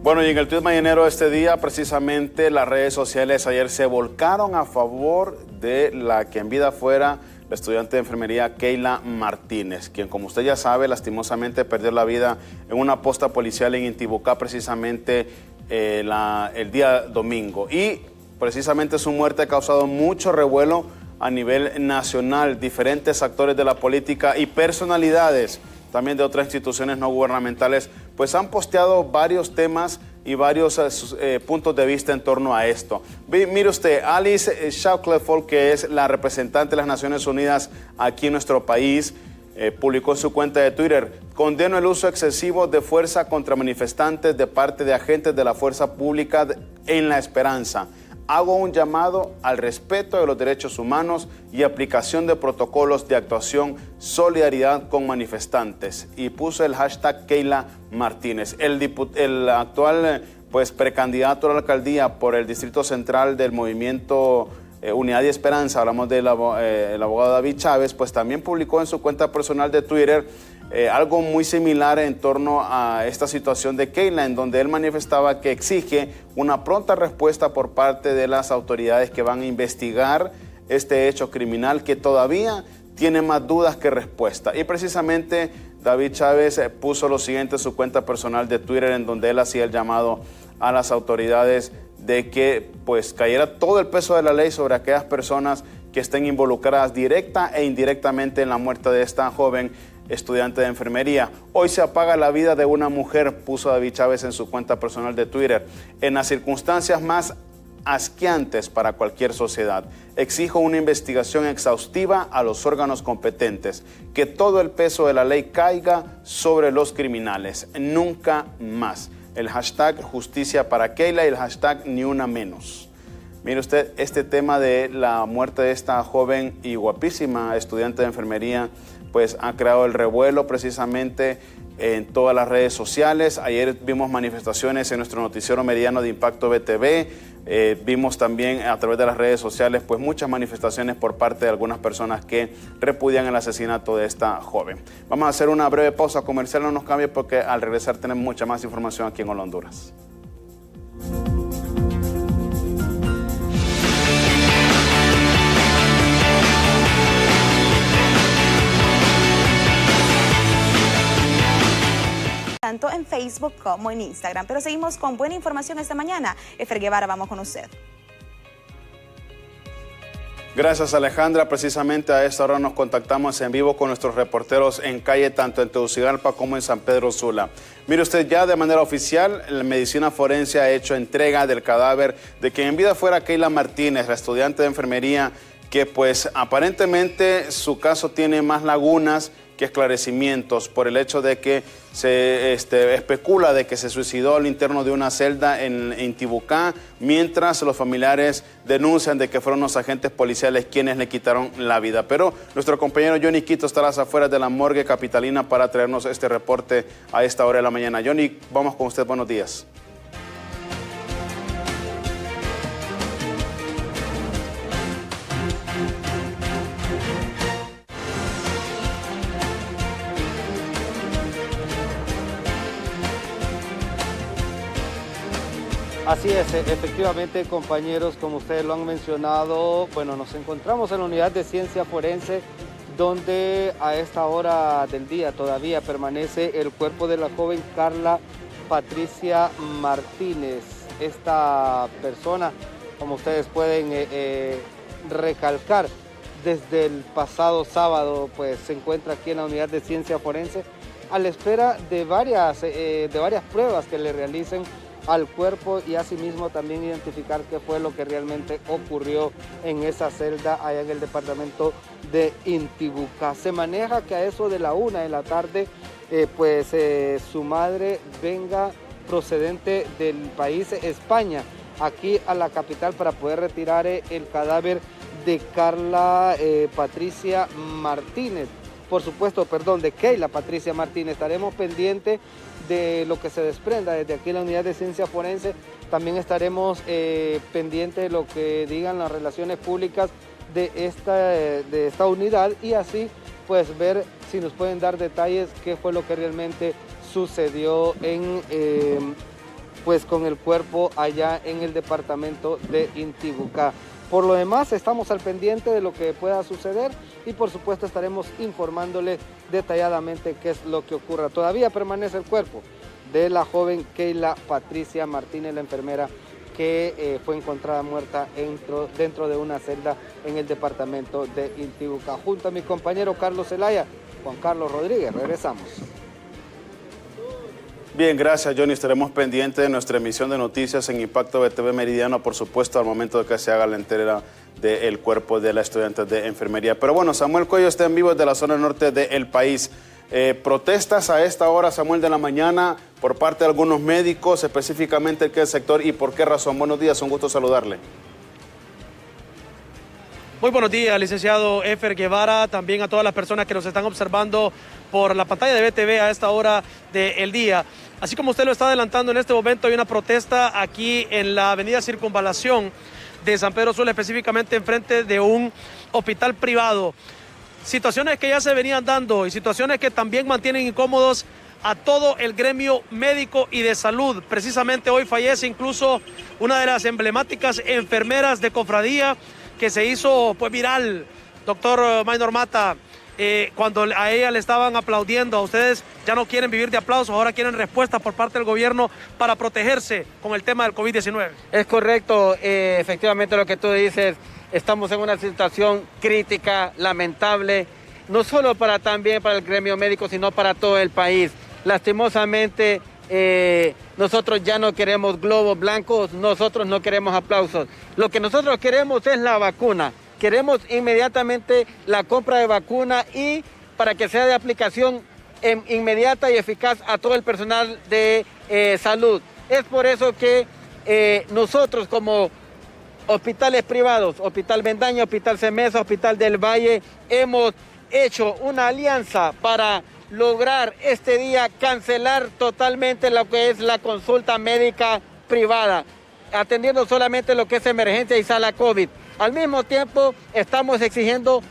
Bueno, y en el tuit mañanero este día, precisamente las redes sociales ayer se volcaron a favor de la que en vida fuera la estudiante de enfermería Keila Martínez, quien, como usted ya sabe, lastimosamente perdió la vida en una posta policial en Intibucá, precisamente el día domingo. Y precisamente su muerte ha causado mucho revuelo a nivel nacional. Diferentes actores de la política y personalidades también de otras instituciones no gubernamentales, pues han posteado varios temas y varios puntos de vista en torno a esto. Mire usted, Alice Shackelford, que es la representante de las Naciones Unidas aquí en nuestro país, publicó en su cuenta de Twitter: condeno el uso excesivo de fuerza contra manifestantes de parte de agentes de la fuerza pública en La Esperanza. Hago un llamado al respeto de los derechos humanos y aplicación de protocolos de actuación, solidaridad con manifestantes. Y puso el hashtag Keila Martínez. El actual precandidato a la alcaldía por el Distrito Central del Movimiento Unidad y Esperanza, hablamos del abogado David Chávez, pues también publicó en su cuenta personal de Twitter algo muy similar en torno a esta situación de Keila, en donde él manifestaba que exige una pronta respuesta por parte de las autoridades que van a investigar este hecho criminal, que todavía tiene más dudas que respuesta. Y precisamente David Chávez puso lo siguiente en su cuenta personal de Twitter, en donde él hacía el llamado a las autoridades de que pues cayera todo el peso de la ley sobre aquellas personas que estén involucradas directa e indirectamente en la muerte de esta joven estudiante de enfermería. Hoy se apaga la vida de una mujer, puso David Chávez en su cuenta personal de Twitter, en las circunstancias más asqueantes para cualquier sociedad. Exijo una investigación exhaustiva a los órganos competentes, que todo el peso de la ley caiga sobre los criminales. Nunca más. El hashtag justicia para Keila y el hashtag ni una menos. Mire usted, este tema de la muerte de esta joven y guapísima estudiante de enfermería, pues ha creado el revuelo precisamente en todas las redes sociales. Ayer vimos manifestaciones en nuestro noticiero meridiano de Impacto BTV. Vimos también a través de las redes sociales pues muchas manifestaciones por parte de algunas personas que repudian el asesinato de esta joven. Vamos a hacer una breve pausa comercial, no nos cambie porque al regresar tenemos mucha más información aquí en Hola Honduras. Tanto en Facebook como en Instagram. Pero seguimos con buena información esta mañana. Efer Guevara, vamos con usted. Gracias, Alejandra. Precisamente a esta hora nos contactamos en vivo con nuestros reporteros en calle, tanto en Tegucigalpa como en San Pedro Sula. Mire usted, ya de manera oficial, la medicina forense ha hecho entrega del cadáver de quien en vida fuera Keila Martínez, la estudiante de enfermería, que pues aparentemente su caso tiene más lagunas que esclarecimientos por el hecho de que se especula de que se suicidó al interno de una celda en Tibucá, mientras los familiares denuncian de que fueron los agentes policiales quienes le quitaron la vida. Pero nuestro compañero Johnny Quito estará a las afueras de la morgue capitalina para traernos este reporte a esta hora de la mañana. Johnny, vamos con usted, buenos días. Así es, efectivamente, compañeros, como ustedes lo han mencionado, bueno, nos encontramos en la unidad de ciencia forense, donde a esta hora del día todavía permanece el cuerpo de la joven Carla Patricia Martínez. Esta persona, como ustedes pueden recalcar, desde el pasado sábado, pues se encuentra aquí en la unidad de ciencia forense a la espera de varias pruebas que le realicen al cuerpo y asimismo también identificar qué fue lo que realmente ocurrió en esa celda allá en el departamento de Intibucá. Se maneja que a eso de la 1 de la tarde su madre venga procedente del país España aquí a la capital para poder retirar el cadáver de Carla Patricia Martínez. Por supuesto, de Keila Patricia Martínez. Estaremos pendientes de lo que se desprenda desde aquí en la unidad de ciencia forense. También estaremos pendientes de lo que digan las relaciones públicas de esta unidad y así pues ver si nos pueden dar detalles qué fue lo que realmente sucedió con el cuerpo allá en el departamento de Intibucá. Por lo demás, estamos al pendiente de lo que pueda suceder y por supuesto estaremos informándole detalladamente qué es lo que ocurra. Todavía permanece el cuerpo de la joven Keila Patricia Martínez, la enfermera que fue encontrada muerta dentro de una celda en el departamento de Intibucá. Junto a mi compañero Carlos Zelaya, Juan Carlos Rodríguez, regresamos. Bien, gracias, Johnny. Estaremos pendientes de nuestra emisión de noticias en Impacto BTV Meridiano, por supuesto, al momento de que se haga la entrega del cuerpo de la estudiante de enfermería. Pero bueno, Samuel Cuello está en vivo desde la zona norte del país. Protestas a esta hora, Samuel, de la mañana, por parte de algunos médicos, específicamente en qué sector y por qué razón. Buenos días, un gusto saludarle. Muy buenos días, licenciado Efer Guevara, también a todas las personas que nos están observando por la pantalla de BTV a esta hora del día. Así como usted lo está adelantando, en este momento hay una protesta aquí en la avenida Circunvalación de San Pedro Sula, específicamente enfrente de un hospital privado. Situaciones que ya se venían dando y situaciones que también mantienen incómodos a todo el gremio médico y de salud. Precisamente hoy fallece incluso una de las emblemáticas enfermeras de cofradía que se hizo pues viral, doctor Maynor Mata, cuando a ella le estaban aplaudiendo. A ustedes ya no quieren vivir de aplausos, ahora quieren respuestas por parte del gobierno para protegerse con el tema del COVID-19. Es correcto, efectivamente lo que tú dices. estamos en una situación crítica, lamentable, no solo también para el gremio médico, sino para todo el país. Lastimosamente, nosotros ya no queremos globos blancos, nosotros no queremos aplausos. Lo que nosotros queremos es la vacuna. Queremos inmediatamente la compra de vacuna y para que sea de aplicación inmediata y eficaz a todo el personal de salud. Es por eso que nosotros como hospitales privados, Hospital Bendaña, Hospital Semesa, Hospital del Valle, hemos hecho una alianza para lograr este día cancelar totalmente lo que es la consulta médica privada, atendiendo solamente lo que es emergencia y sala COVID. Al mismo tiempo estamos exigiendo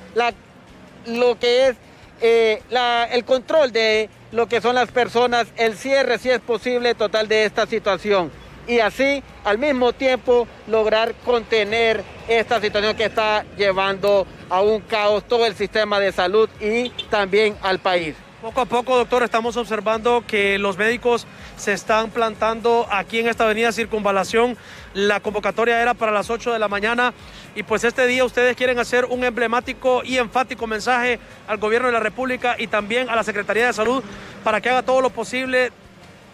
lo que es el control de lo que son las personas, el cierre, si es posible, total de esta situación. Y así, al mismo tiempo, lograr contener esta situación que está llevando a un caos todo el sistema de salud y también al país. Poco a poco, doctor, estamos observando que los médicos se están plantando aquí en esta avenida Circunvalación. La convocatoria era para las 8 de la mañana y pues este día ustedes quieren hacer un emblemático y enfático mensaje al gobierno de la República y también a la Secretaría de Salud para que haga todo lo posible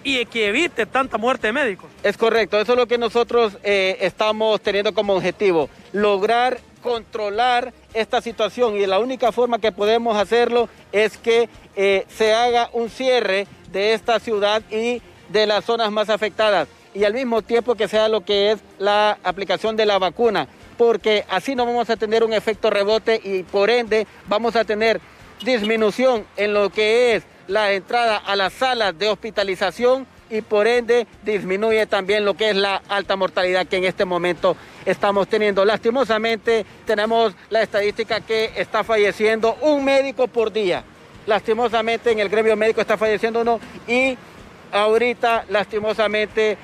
y que evite tanta muerte de médicos. Es correcto, eso es lo que nosotros estamos teniendo como objetivo, lograr controlar esta situación y la única forma que podemos hacerlo es que se haga un cierre de esta ciudad y de las zonas más afectadas y al mismo tiempo que sea lo que es la aplicación de la vacuna, porque así no vamos a tener un efecto rebote y por ende vamos a tener disminución en lo que es la entrada a las salas de hospitalización y por ende disminuye también lo que es la alta mortalidad que en este momento estamos teniendo. Lastimosamente tenemos la estadística que está falleciendo un médico por día. Lastimosamente en el gremio médico está falleciendo uno y ahorita lastimosamente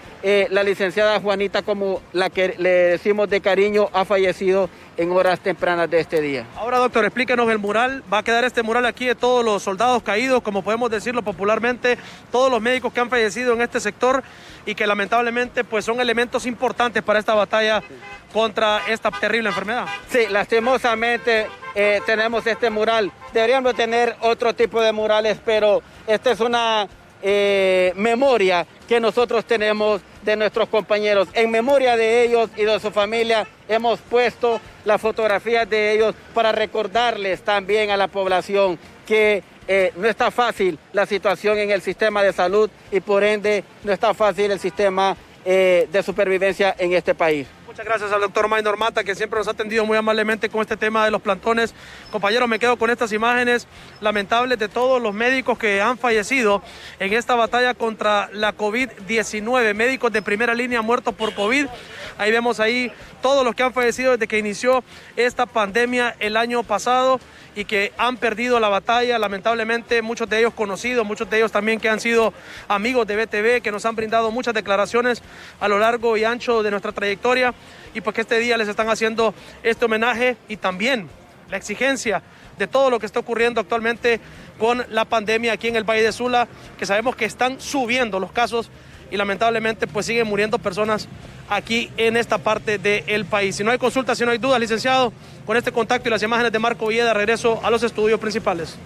la licenciada Juanita, como la que le decimos de cariño, ha fallecido en horas tempranas de este día. Ahora, doctor, explíquenos el mural. Va a quedar este mural aquí de todos los soldados caídos, como podemos decirlo popularmente, todos los médicos que han fallecido en este sector y que lamentablemente pues son elementos importantes para esta batalla contra esta terrible enfermedad. Sí, lastimosamente tenemos este mural. Deberíamos tener otro tipo de murales, pero esta es una memoria que nosotros tenemos de nuestros compañeros. En memoria de ellos y de su familia hemos puesto las fotografías de ellos para recordarles también a la población que no está fácil la situación en el sistema de salud y por ende no está fácil el sistema de supervivencia en este país. Muchas gracias al doctor Maynor Mata, que siempre nos ha atendido muy amablemente con este tema de los plantones. Compañeros, me quedo con estas imágenes lamentables de todos los médicos que han fallecido en esta batalla contra la COVID-19. Médicos de primera línea muertos por COVID. Ahí vemos ahí todos los que han fallecido desde que inició esta pandemia el año pasado y que han perdido la batalla, lamentablemente muchos de ellos conocidos, muchos de ellos también que han sido amigos de BTV, que nos han brindado muchas declaraciones a lo largo y ancho de nuestra trayectoria y pues que este día les están haciendo este homenaje y también la exigencia de todo lo que está ocurriendo actualmente con la pandemia aquí en el Valle de Sula, que sabemos que están subiendo los casos y lamentablemente pues siguen muriendo personas aquí en esta parte del país. Si no hay consultas, si no hay dudas, licenciado, con este contacto y las imágenes de Marco Villeda, regreso a los estudios principales.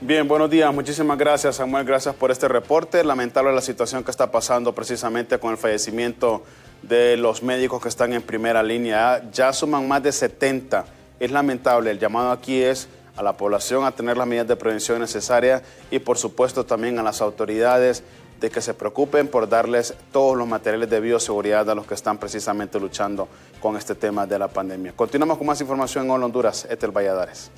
Bien, buenos días. Muchísimas gracias, Samuel. Gracias por este reporte. Lamentable la situación que está pasando precisamente con el fallecimiento de los médicos que están en primera línea. Ya suman más de 70. Es lamentable. El llamado aquí es a la población a tener las medidas de prevención necesarias y, por supuesto, también a las autoridades de que se preocupen por darles todos los materiales de bioseguridad a los que están precisamente luchando con este tema de la pandemia. Continuamos con más información en Hola Honduras. Ethel Valladares.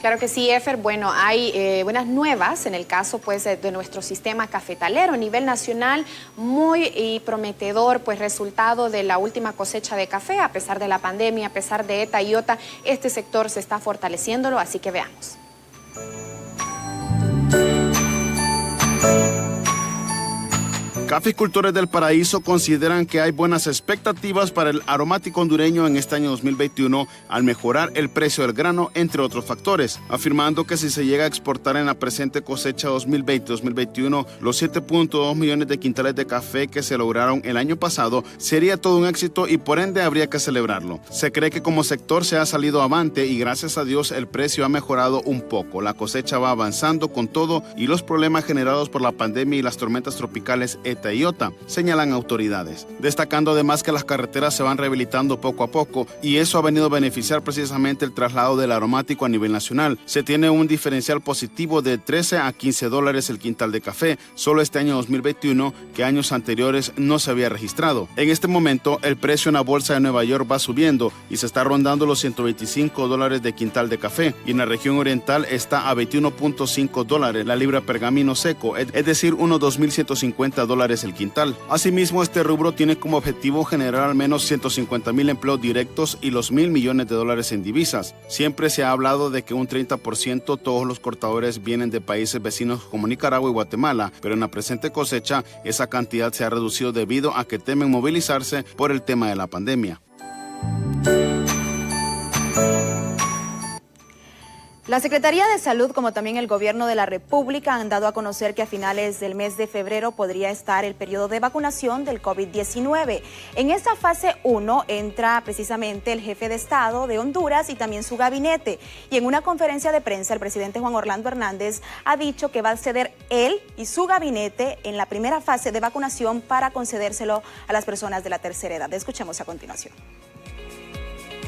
Claro que sí, Efer. Bueno, hay buenas nuevas en el caso pues de nuestro sistema cafetalero a nivel nacional, muy prometedor pues resultado de la última cosecha de café. A pesar de la pandemia, a pesar de ETA y IOTA, este sector se está fortaleciéndolo, así que veamos. Caficultores del Paraíso consideran que hay buenas expectativas para el aromático hondureño en este año 2021 al mejorar el precio del grano, entre otros factores, afirmando que si se llega a exportar en la presente cosecha 2020-2021 los 7.2 millones de quintales de café que se lograron el año pasado, sería todo un éxito y por ende habría que celebrarlo. Se cree que como sector se ha salido avante y gracias a Dios el precio ha mejorado un poco. La cosecha va avanzando con todo y los problemas generados por la pandemia y las tormentas tropicales ETA y OTA, señalan autoridades. Destacando además que las carreteras se van rehabilitando poco a poco y eso ha venido a beneficiar precisamente el traslado del aromático a nivel nacional. Se tiene un diferencial positivo de 13 a 15 dólares el quintal de café, solo este año 2021, que años anteriores no se había registrado. En este momento, el precio en la bolsa de Nueva York va subiendo y se está rondando los 125 dólares de quintal de café, y en la región oriental está a 21.5 dólares la libra pergamino seco, es decir, unos 2.150 dólares el quintal. Asimismo, este rubro tiene como objetivo generar al menos 150,000 empleos directos y los 1.000 millones de dólares en divisas. Siempre se ha hablado de que un 30% todos los cortadores vienen de países vecinos como Nicaragua y Guatemala, pero en la presente cosecha esa cantidad se ha reducido debido a que temen movilizarse por el tema de la pandemia. La Secretaría de Salud, como también el Gobierno de la República, han dado a conocer que a finales del mes de febrero podría estar el periodo de vacunación del COVID-19. En esta fase 1 entra precisamente el jefe de Estado de Honduras y también su gabinete. Y en una conferencia de prensa, el presidente Juan Orlando Hernández ha dicho que va a acceder él y su gabinete en la primera fase de vacunación para concedérselo a las personas de la tercera edad. Escuchemos a continuación.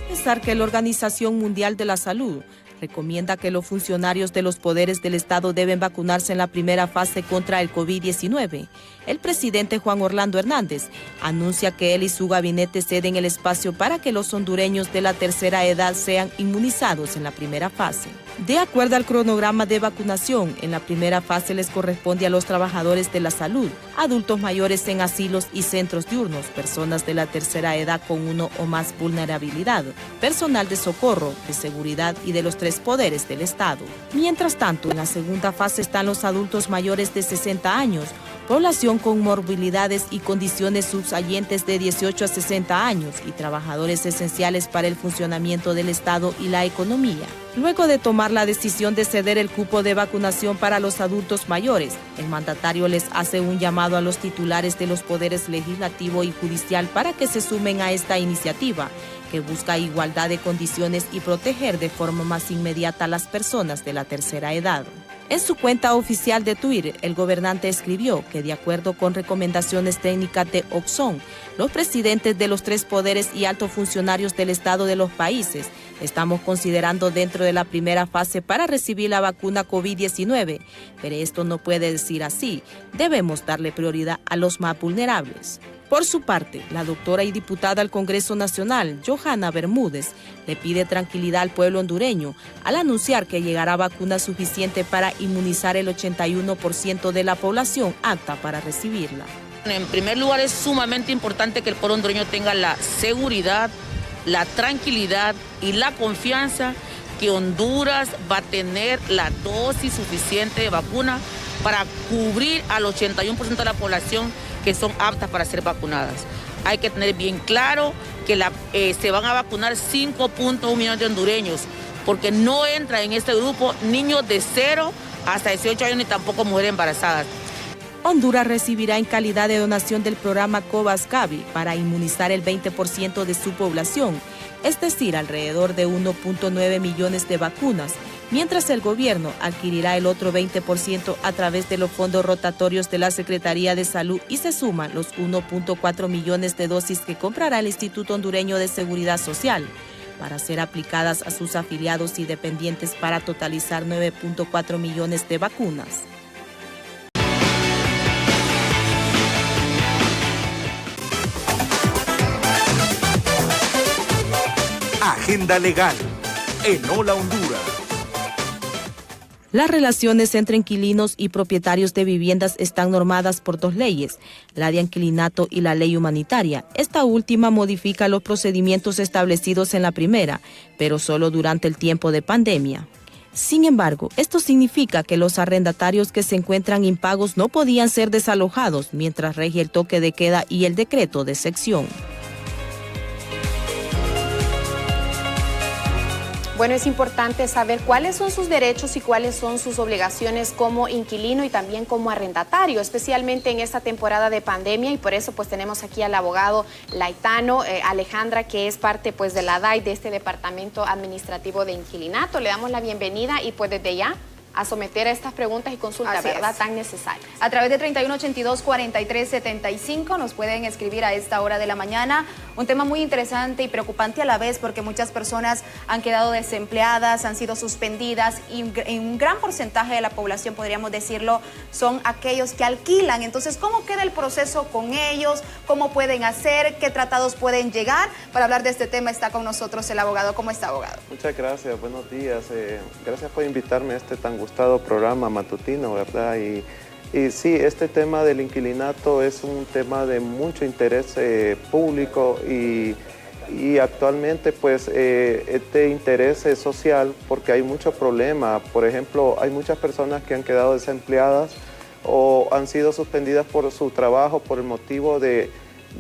Pensar que la Organización Mundial de la Salud recomienda que los funcionarios de los poderes del Estado deben vacunarse en la primera fase contra el COVID-19. El presidente Juan Orlando Hernández anuncia que él y su gabinete ceden el espacio para que los hondureños de la tercera edad sean inmunizados en la primera fase. De acuerdo al cronograma de vacunación, en la primera fase les corresponde a los trabajadores de la salud, adultos mayores en asilos y centros diurnos, personas de la tercera edad con uno o más vulnerabilidad, personal de socorro, de seguridad y de los tres poderes del Estado. Mientras tanto, en la segunda fase están los adultos mayores de 60 años, población con morbilidades y condiciones subsayentes de 18 a 60 años y trabajadores esenciales para el funcionamiento del Estado y la economía. Luego de tomar la decisión de ceder el cupo de vacunación para los adultos mayores, el mandatario les hace un llamado a los titulares de los poderes legislativo y judicial para que se sumen a esta iniciativa, que busca igualdad de condiciones y proteger de forma más inmediata a las personas de la tercera edad. En su cuenta oficial de Twitter, el gobernante escribió que de acuerdo con recomendaciones técnicas de Oxon, los presidentes de los tres poderes y altos funcionarios del Estado de los países estamos considerando dentro de la primera fase para recibir la vacuna COVID-19, pero esto no puede decir así, debemos darle prioridad a los más vulnerables. Por su parte, la doctora y diputada al Congreso Nacional, Johanna Bermúdez, le pide tranquilidad al pueblo hondureño al anunciar que llegará vacuna suficiente para inmunizar el 81% de la población apta para recibirla. En primer lugar, es sumamente importante que el pueblo hondureño tenga la seguridad, la tranquilidad y la confianza que Honduras va a tener la dosis suficiente de vacuna para cubrir al 81% de la población que son aptas para ser vacunadas. Hay que tener bien claro que se van a vacunar 5.1 millones de hondureños, porque no entra en este grupo niños de 0 hasta 18 años ni tampoco mujeres embarazadas. Honduras recibirá en calidad de donación del programa COVAX-Gavi para inmunizar el 20% de su población, es decir, alrededor de 1.9 millones de vacunas, mientras el gobierno adquirirá el otro 20% a través de los fondos rotatorios de la Secretaría de Salud y se suman los 1.4 millones de dosis que comprará el Instituto Hondureño de Seguridad Social para ser aplicadas a sus afiliados y dependientes para totalizar 9.4 millones de vacunas. Agenda legal en Hola Honduras. Las relaciones entre inquilinos y propietarios de viviendas están normadas por dos leyes, la de inquilinato y la ley humanitaria. Esta última modifica los procedimientos establecidos en la primera, pero solo durante el tiempo de pandemia. Sin embargo, esto significa que los arrendatarios que se encuentran impagos no podían ser desalojados mientras rige el toque de queda y el decreto de sección. Bueno, es importante saber cuáles son sus derechos y cuáles son sus obligaciones como inquilino y también como arrendatario, especialmente en esta temporada de pandemia, y por eso pues tenemos aquí al abogado laitano Alejandra, que es parte pues de la DAI, de este Departamento Administrativo de Inquilinato. Le damos la bienvenida y pues desde ya a someter a estas preguntas y consultas, ¿verdad?, tan necesarias. A través de 3182-4375 nos pueden escribir a esta hora de la mañana. Un tema muy interesante y preocupante a la vez, porque muchas personas han quedado desempleadas, han sido suspendidas, y un gran porcentaje de la población, podríamos decirlo, son aquellos que alquilan. Entonces, ¿cómo queda el proceso con ellos? ¿Cómo pueden hacer? ¿Qué tratados pueden llegar? Para hablar de este tema está con nosotros el abogado. ¿Cómo está, abogado? Muchas gracias, buenos días. Gracias por invitarme a este tan gustado programa matutino, ¿verdad? Y sí, este tema del inquilinato es un tema de mucho interés público y actualmente pues este interés es social, porque hay muchos problemas. Por ejemplo, hay muchas personas que han quedado desempleadas o han sido suspendidas por su trabajo por el motivo de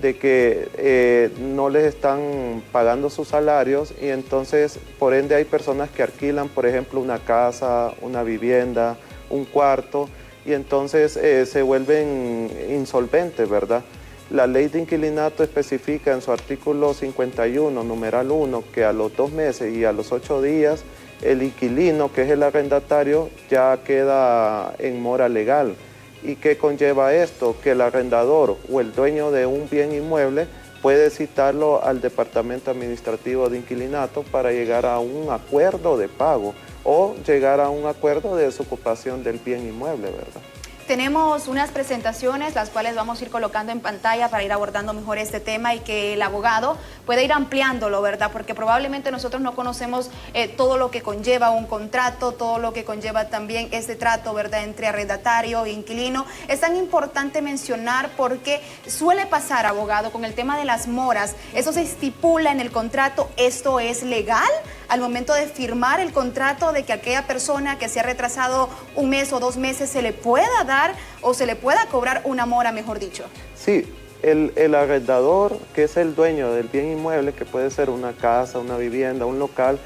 que no les están pagando sus salarios, y entonces por ende hay personas que alquilan, por ejemplo, una casa, una vivienda, un cuarto, y entonces se vuelven insolventes, ¿verdad? La ley de inquilinato especifica en su artículo 51, numeral 1, que a los 2 meses y a los 8 días el inquilino, que es el arrendatario, ya queda en mora legal. ¿Y qué conlleva esto? Que el arrendador o el dueño de un bien inmueble puede citarlo al Departamento Administrativo de Inquilinato para llegar a un acuerdo de pago o llegar a un acuerdo de desocupación del bien inmueble, ¿verdad? Tenemos unas presentaciones, las cuales vamos a ir colocando en pantalla para ir abordando mejor este tema y que el abogado pueda ir ampliándolo, ¿verdad? Porque probablemente nosotros no conocemos todo lo que conlleva un contrato, todo lo que conlleva también este trato, ¿verdad?, entre arrendatario e inquilino. Es tan importante mencionar porque suele pasar, abogado, con el tema de las moras. Eso se estipula en el contrato. ¿Esto es legal al momento de firmar el contrato, de que aquella persona que se ha retrasado 1 mes o 2 meses se le pueda dar o se le pueda cobrar una mora, mejor dicho? Sí, el arrendador, que es el dueño del bien inmueble, que puede ser una casa, una vivienda, un local,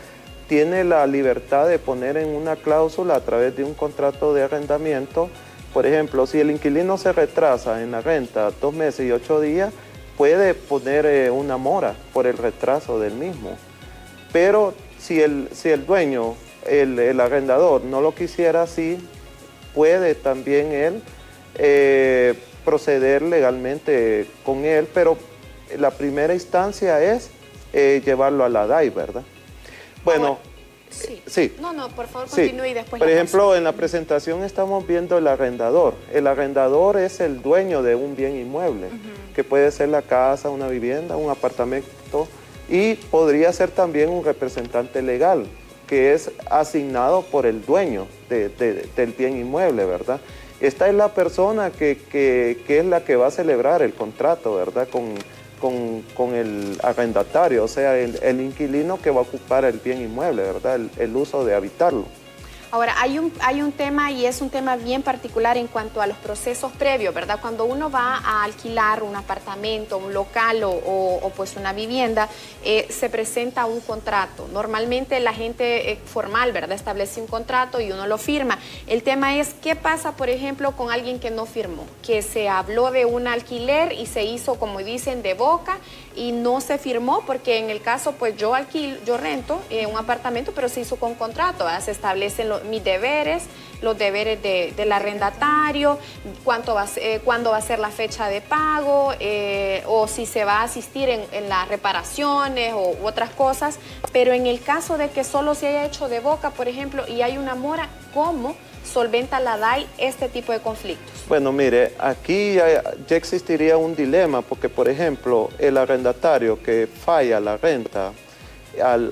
tiene la libertad de poner en una cláusula a través de un contrato de arrendamiento. Por ejemplo, si el inquilino se retrasa en la renta 2 meses y 8 días, puede poner una mora por el retraso del mismo. Pero si el dueño, el arrendador, no lo quisiera así, puede también él proceder legalmente con él, pero la primera instancia es llevarlo a la DAI, ¿verdad? Bueno, sí. No, por favor, continúe y después. Por ejemplo, en la presentación estamos viendo el arrendador. El arrendador es el dueño de un bien inmueble, que puede ser la casa, una vivienda, un apartamento, y podría ser también un representante legal, que es asignado por el dueño del bien inmueble, ¿verdad? Esta es la persona que es la que va a celebrar el contrato, ¿verdad?, con el arrendatario, o sea, el inquilino que va a ocupar el bien inmueble, ¿verdad?, el uso de habitarlo. Ahora, hay un tema, y es un tema bien particular en cuanto a los procesos previos, ¿verdad? Cuando uno va a alquilar un apartamento, un local o pues una vivienda, se presenta un contrato. Normalmente la gente formal, ¿verdad?, establece un contrato y uno lo firma. El tema es, ¿qué pasa, por ejemplo, con alguien que no firmó? Que se habló de un alquiler y se hizo, como dicen, de boca, y no se firmó, porque en el caso, pues yo rento un apartamento, pero se hizo con contrato, ¿verdad? Se establecen mis deberes, los deberes del arrendatario, cuándo va a ser la fecha de pago, o si se va a asistir en las reparaciones u otras cosas. Pero en el caso de que solo se haya hecho de boca, por ejemplo, y hay una mora, ¿cómo solventa la DAI este tipo de conflictos? Bueno, mire, aquí ya existiría un dilema, porque por ejemplo, el arrendatario que falla la renta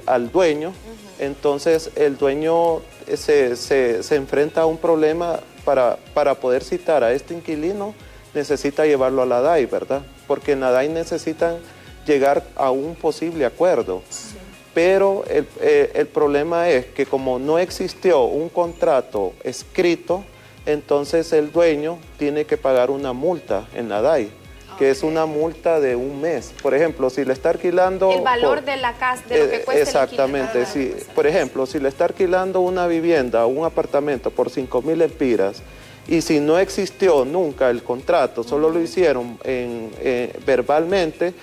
al dueño, entonces el dueño se enfrenta a un problema. Para poder citar a este inquilino, necesita llevarlo a la DAI, ¿verdad? Porque en la DAI necesitan llegar a un posible acuerdo. Sí. pero el problema es que como no existió un contrato escrito, entonces el dueño tiene que pagar una multa en la DAI, que es una multa de 1 mes. Por ejemplo, si le está alquilando... El valor de la casa, de lo que cuesta exactamente, el inquilino. Por ejemplo, si le está alquilando una vivienda, un apartamento por 5.000 lempiras, y si no existió nunca el contrato, solo lo hicieron verbalmente,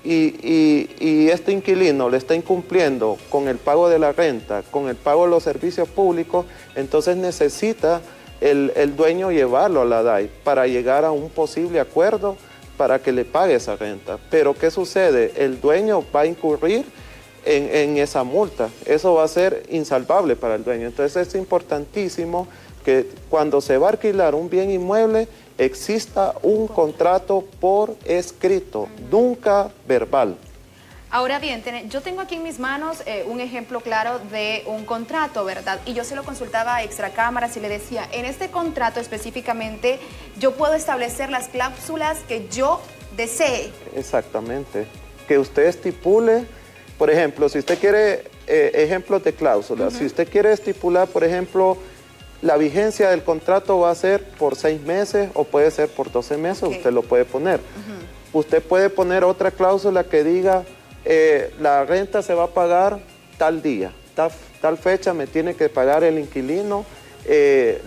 y este inquilino le está incumpliendo con el pago de la renta, con el pago de los servicios públicos, entonces necesita el dueño llevarlo a la DAI para llegar a un posible acuerdo para que le pague esa renta. Pero ¿qué sucede? El dueño va a incurrir en esa multa. Eso va a ser insalvable para el dueño. Entonces es importantísimo que cuando se va a alquilar un bien inmueble exista un contrato por escrito, nunca verbal. Ahora bien, yo tengo aquí en mis manos un ejemplo claro de un contrato, ¿verdad? Y yo se lo consultaba a extracámaras y le decía, en este contrato específicamente, yo puedo establecer las cláusulas que yo desee. Exactamente. Que usted estipule, por ejemplo, si usted quiere ejemplos de cláusulas, si usted quiere estipular, por ejemplo, la vigencia del contrato va a ser por 6 meses o puede ser por 12 meses, usted lo puede poner. Usted puede poner otra cláusula que diga, la renta se va a pagar tal día, tal fecha me tiene que pagar el inquilino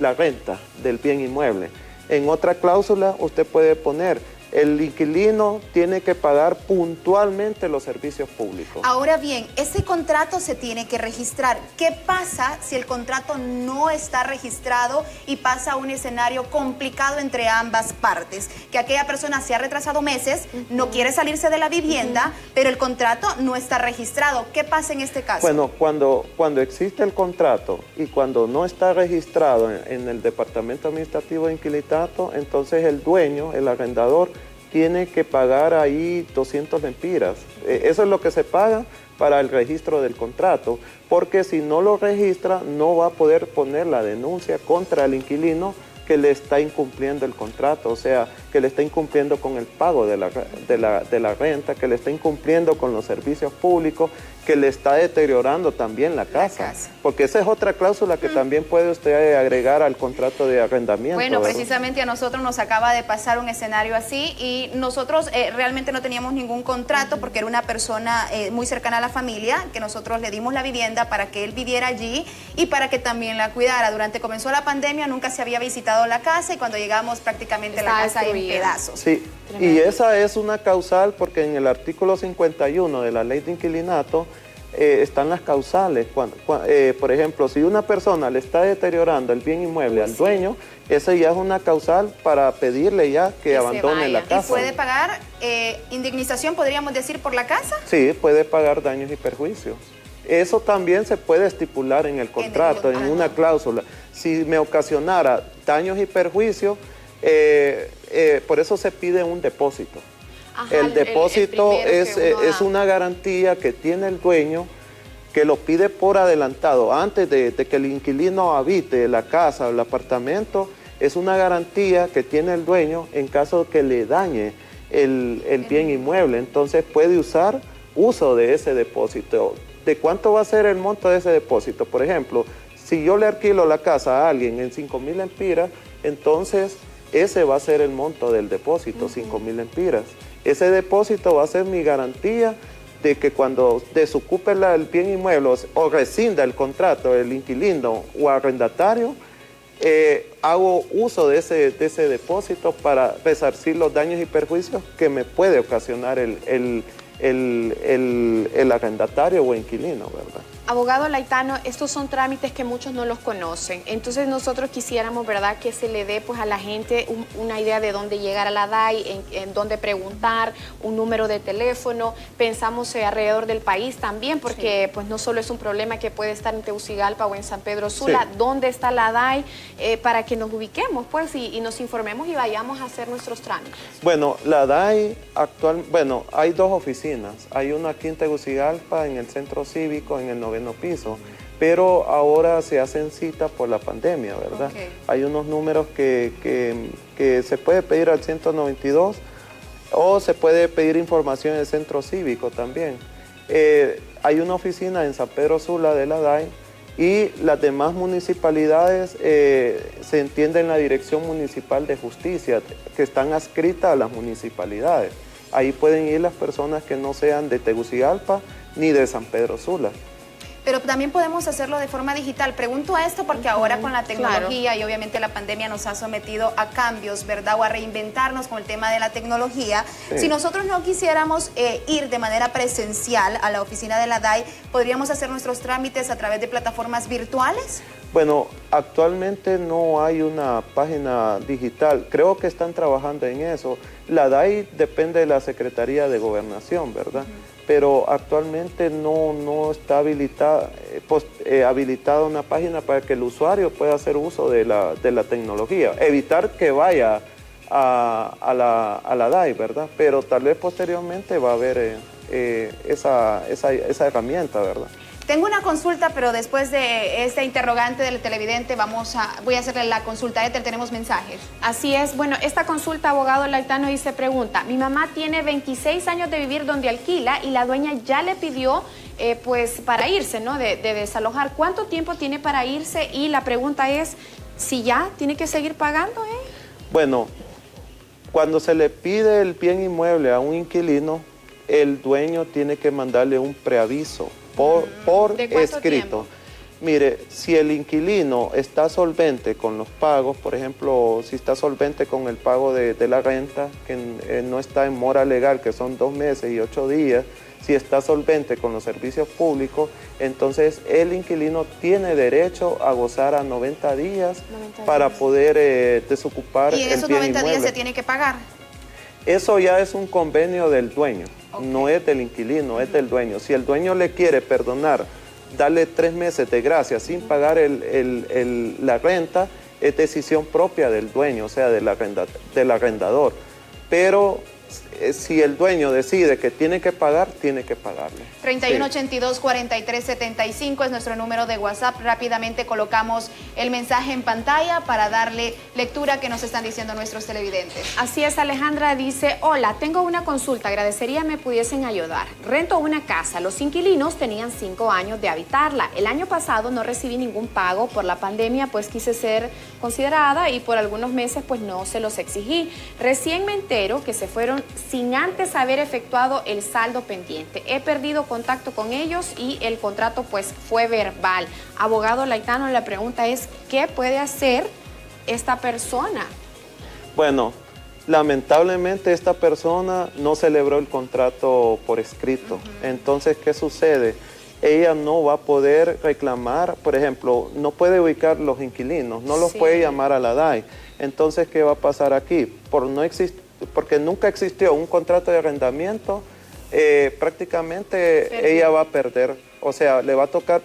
la renta del bien inmueble. En otra cláusula usted puede poner, el inquilino tiene que pagar puntualmente los servicios públicos. Ahora bien, ese contrato se tiene que registrar. ¿Qué pasa si el contrato no está registrado y pasa a un escenario complicado entre ambas partes? Que aquella persona se ha retrasado meses, no quiere salirse de la vivienda, pero el contrato no está registrado. ¿Qué pasa en este caso? Bueno, cuando existe el contrato y cuando no está registrado en el Departamento Administrativo de Inquilinato, entonces el dueño, el arrendador, tiene que pagar ahí 200 lempiras. Eso es lo que se paga para el registro del contrato, porque si no lo registra no va a poder poner la denuncia contra el inquilino que le está incumpliendo el contrato, o sea, que le está incumpliendo con el pago de la renta, que le está incumpliendo con los servicios públicos, que le está deteriorando también la casa. Porque esa es otra cláusula que también puede usted agregar al contrato de arrendamiento. Bueno, precisamente a nosotros nos acaba de pasar un escenario así y nosotros realmente no teníamos ningún contrato porque era una persona muy cercana a la familia, que nosotros le dimos la vivienda para que él viviera allí y para que también la cuidara. Durante comenzó la pandemia, nunca se había visitado la casa y cuando llegamos prácticamente la casa en pedazos. Sí, tremendo. Y esa es una causal porque en el artículo 51 de la Ley de Inquilinato están las causales. Por ejemplo, si una persona le está deteriorando el bien inmueble al dueño, esa ya es una causal para pedirle ya que abandone la casa. ¿Y puede pagar indemnización, podríamos decir, por la casa? Sí, puede pagar daños y perjuicios. Eso también se puede estipular en el contrato, en una cláusula. Si me ocasionara daños y perjuicios, por eso se pide un depósito. Ajá, el depósito es una garantía que tiene el dueño, que lo pide por adelantado, antes de que el inquilino habite la casa o el apartamento, es una garantía que tiene el dueño en caso de que le dañe el bien inmueble. Entonces puede usar uso de ese depósito. ¿De cuánto va a ser el monto de ese depósito? Por ejemplo, si yo le alquilo la casa a alguien en 5.000 lempiras, entonces ese va a ser el monto del depósito, 5.000 lempiras. Ese depósito va a ser mi garantía de que cuando desocupe el bien inmueble o rescinda el contrato del inquilino o arrendatario, hago uso de ese depósito para resarcir los daños y perjuicios que me puede ocasionar el arrendatario o inquilino, ¿verdad? Abogado Laitano, estos son trámites que muchos no los conocen. Entonces nosotros quisiéramos, ¿verdad?, que se le dé pues a la gente una idea de dónde llegar a la DAI, en dónde preguntar, un número de teléfono. Pensamos alrededor del país también, porque pues no solo es un problema que puede estar en Tegucigalpa o en San Pedro Sula. ¿Dónde está la DAI? Para que nos ubiquemos pues y nos informemos y vayamos a hacer nuestros trámites. Bueno, la DAI hay 2 oficinas. Hay una aquí en Tegucigalpa, en el centro cívico, en el 9º piso, pero ahora se hacen citas por la pandemia, ¿verdad? Okay. Hay unos números que se puede pedir al 192 o se puede pedir información en el centro cívico también. hay una oficina en San Pedro Sula de la DAI y las demás municipalidades se entiende en la Dirección Municipal de Justicia, que están adscritas a las municipalidades. Ahí pueden ir las personas que no sean de Tegucigalpa ni de San Pedro Sula. Pero también podemos hacerlo de forma digital. Pregunto a esto porque ahora con la tecnología y obviamente la pandemia nos ha sometido a cambios, ¿verdad? O a reinventarnos con el tema de la tecnología. Sí. Si nosotros no quisiéramos ir de manera presencial a la oficina de la DAI, ¿podríamos hacer nuestros trámites a través de plataformas virtuales? Bueno, actualmente no hay una página digital. Creo que están trabajando en eso. La DAI depende de la Secretaría de Gobernación, ¿verdad? Pero actualmente no está habilitada una página para que el usuario pueda hacer uso de la tecnología. Evitar que vaya a la DAI, ¿verdad? Pero tal vez posteriormente va a haber esa herramienta, ¿verdad? Tengo una consulta, pero después de este interrogante del televidente voy a hacerle la consulta. Tenemos mensajes. Así es. Bueno, esta consulta, abogado Laitano, dice, pregunta, mi mamá tiene 26 años de vivir donde alquila y la dueña ya le pidió pues para irse, ¿no? De desalojar. ¿Cuánto tiempo tiene para irse? Y la pregunta es, si ya tiene que seguir pagando, Bueno, cuando se le pide el bien inmueble a un inquilino, el dueño tiene que mandarle un preaviso por escrito. Tiempo? Mire, si el inquilino está solvente con los pagos, por ejemplo, si está solvente con el pago de la renta, que no está en mora legal, que son 2 meses y 8 días, si está solvente con los servicios públicos, entonces el inquilino tiene derecho a gozar a 90 días para poder desocupar el bien inmueble. ¿Y en esos 90 días se tiene que pagar? Eso ya es un convenio del dueño. No es del inquilino, es del dueño. Si el dueño le quiere perdonar, darle 3 meses de gracia sin pagar la renta, es decisión propia del dueño, o sea, del arrendador. Pero si el dueño decide que tiene que pagar, tiene que pagarle. 3182-4375 es nuestro número de WhatsApp. Rápidamente colocamos el mensaje en pantalla para darle lectura que nos están diciendo nuestros televidentes. Así es, Alejandra dice, hola, tengo una consulta, agradecería me pudiesen ayudar. Rento una casa, los inquilinos tenían 5 años de habitarla. El año pasado no recibí ningún pago por la pandemia, pues quise ser considerada y por algunos meses pues no se los exigí. Recién me entero que se fueron sin antes haber efectuado el saldo pendiente. He perdido contacto con ellos y el contrato pues fue verbal. Abogado Laitano, la pregunta es, ¿qué puede hacer esta persona? Bueno, lamentablemente esta persona no celebró el contrato por escrito. Entonces, ¿qué sucede? Ella no va a poder reclamar, por ejemplo, no puede ubicar los inquilinos, no los puede llamar a la DAI. Entonces, ¿qué va a pasar aquí? Porque nunca existió un contrato de arrendamiento, prácticamente ella va a perder, o sea, le va a tocar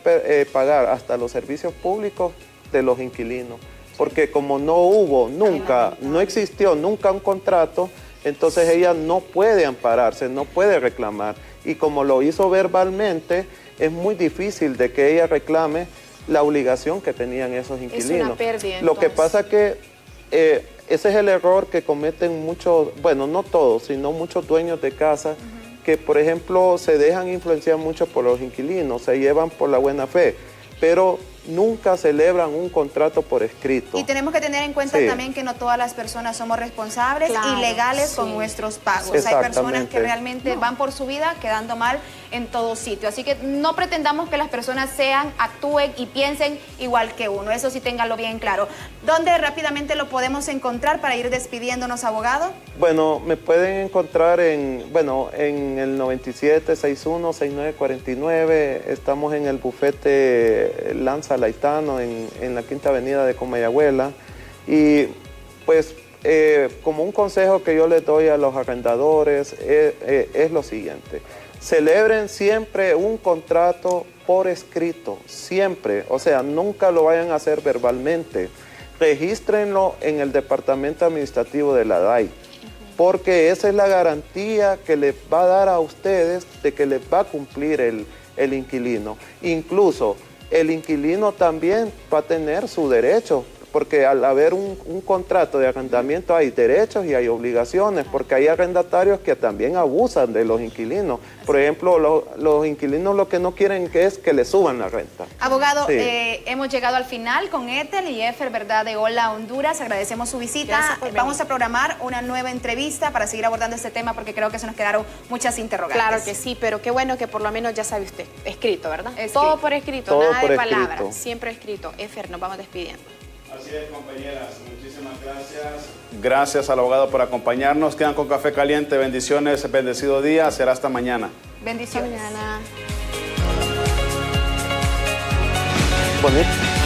pagar hasta los servicios públicos de los inquilinos, porque como no existió nunca un contrato, entonces ella no puede ampararse, no puede reclamar, y como lo hizo verbalmente, es muy difícil de que ella reclame la obligación que tenían esos inquilinos. Es una pérdida, Lo que pasa que ese es el error que cometen muchos, bueno, no todos, sino muchos dueños de casa, que por ejemplo se dejan influenciar mucho por los inquilinos, se llevan por la buena fe, pero nunca celebran un contrato por escrito. Y tenemos que tener en cuenta también que no todas las personas somos responsables y legales con nuestros pagos. Hay personas que realmente van por su vida quedando mal en todo sitio. Así que no pretendamos que las personas actúen y piensen igual que uno. Eso sí, ténganlo bien claro. ¿Dónde rápidamente lo podemos encontrar para ir despidiéndonos, abogado? Bueno, me pueden encontrar en el 9761-6949. Estamos en el bufete Lanza Laitano en la Quinta Avenida de Comayagüela. Y pues como un consejo que yo les doy a los arrendadores es lo siguiente: celebren siempre un contrato por escrito, siempre, o sea, nunca lo vayan a hacer verbalmente. Regístrenlo en el departamento administrativo de la DAI, porque esa es la garantía que les va a dar a ustedes de que les va a cumplir el inquilino. Incluso el inquilino también va a tener su derecho porque al haber un contrato de arrendamiento hay derechos y hay obligaciones, porque hay arrendatarios que también abusan de los inquilinos. Por ejemplo, los inquilinos lo que no quieren es que le suban la renta. Abogado, hemos llegado al final con Ethel y Efer, ¿verdad?, de Hola Honduras. Agradecemos su visita. Vamos a programar una nueva entrevista para seguir abordando este tema porque creo que se nos quedaron muchas interrogantes. Claro que sí, pero qué bueno que por lo menos ya sabe usted, escrito, ¿verdad? Todo por escrito, todo nada por de escrito. palabras, siempre escrito. Efer, nos vamos despidiendo. Así es, compañeras, muchísimas gracias. Gracias al abogado por acompañarnos. Quedan con Café Caliente. Bendiciones, bendecido día. Será hasta mañana. Bendiciones. Hasta mañana. Bonito.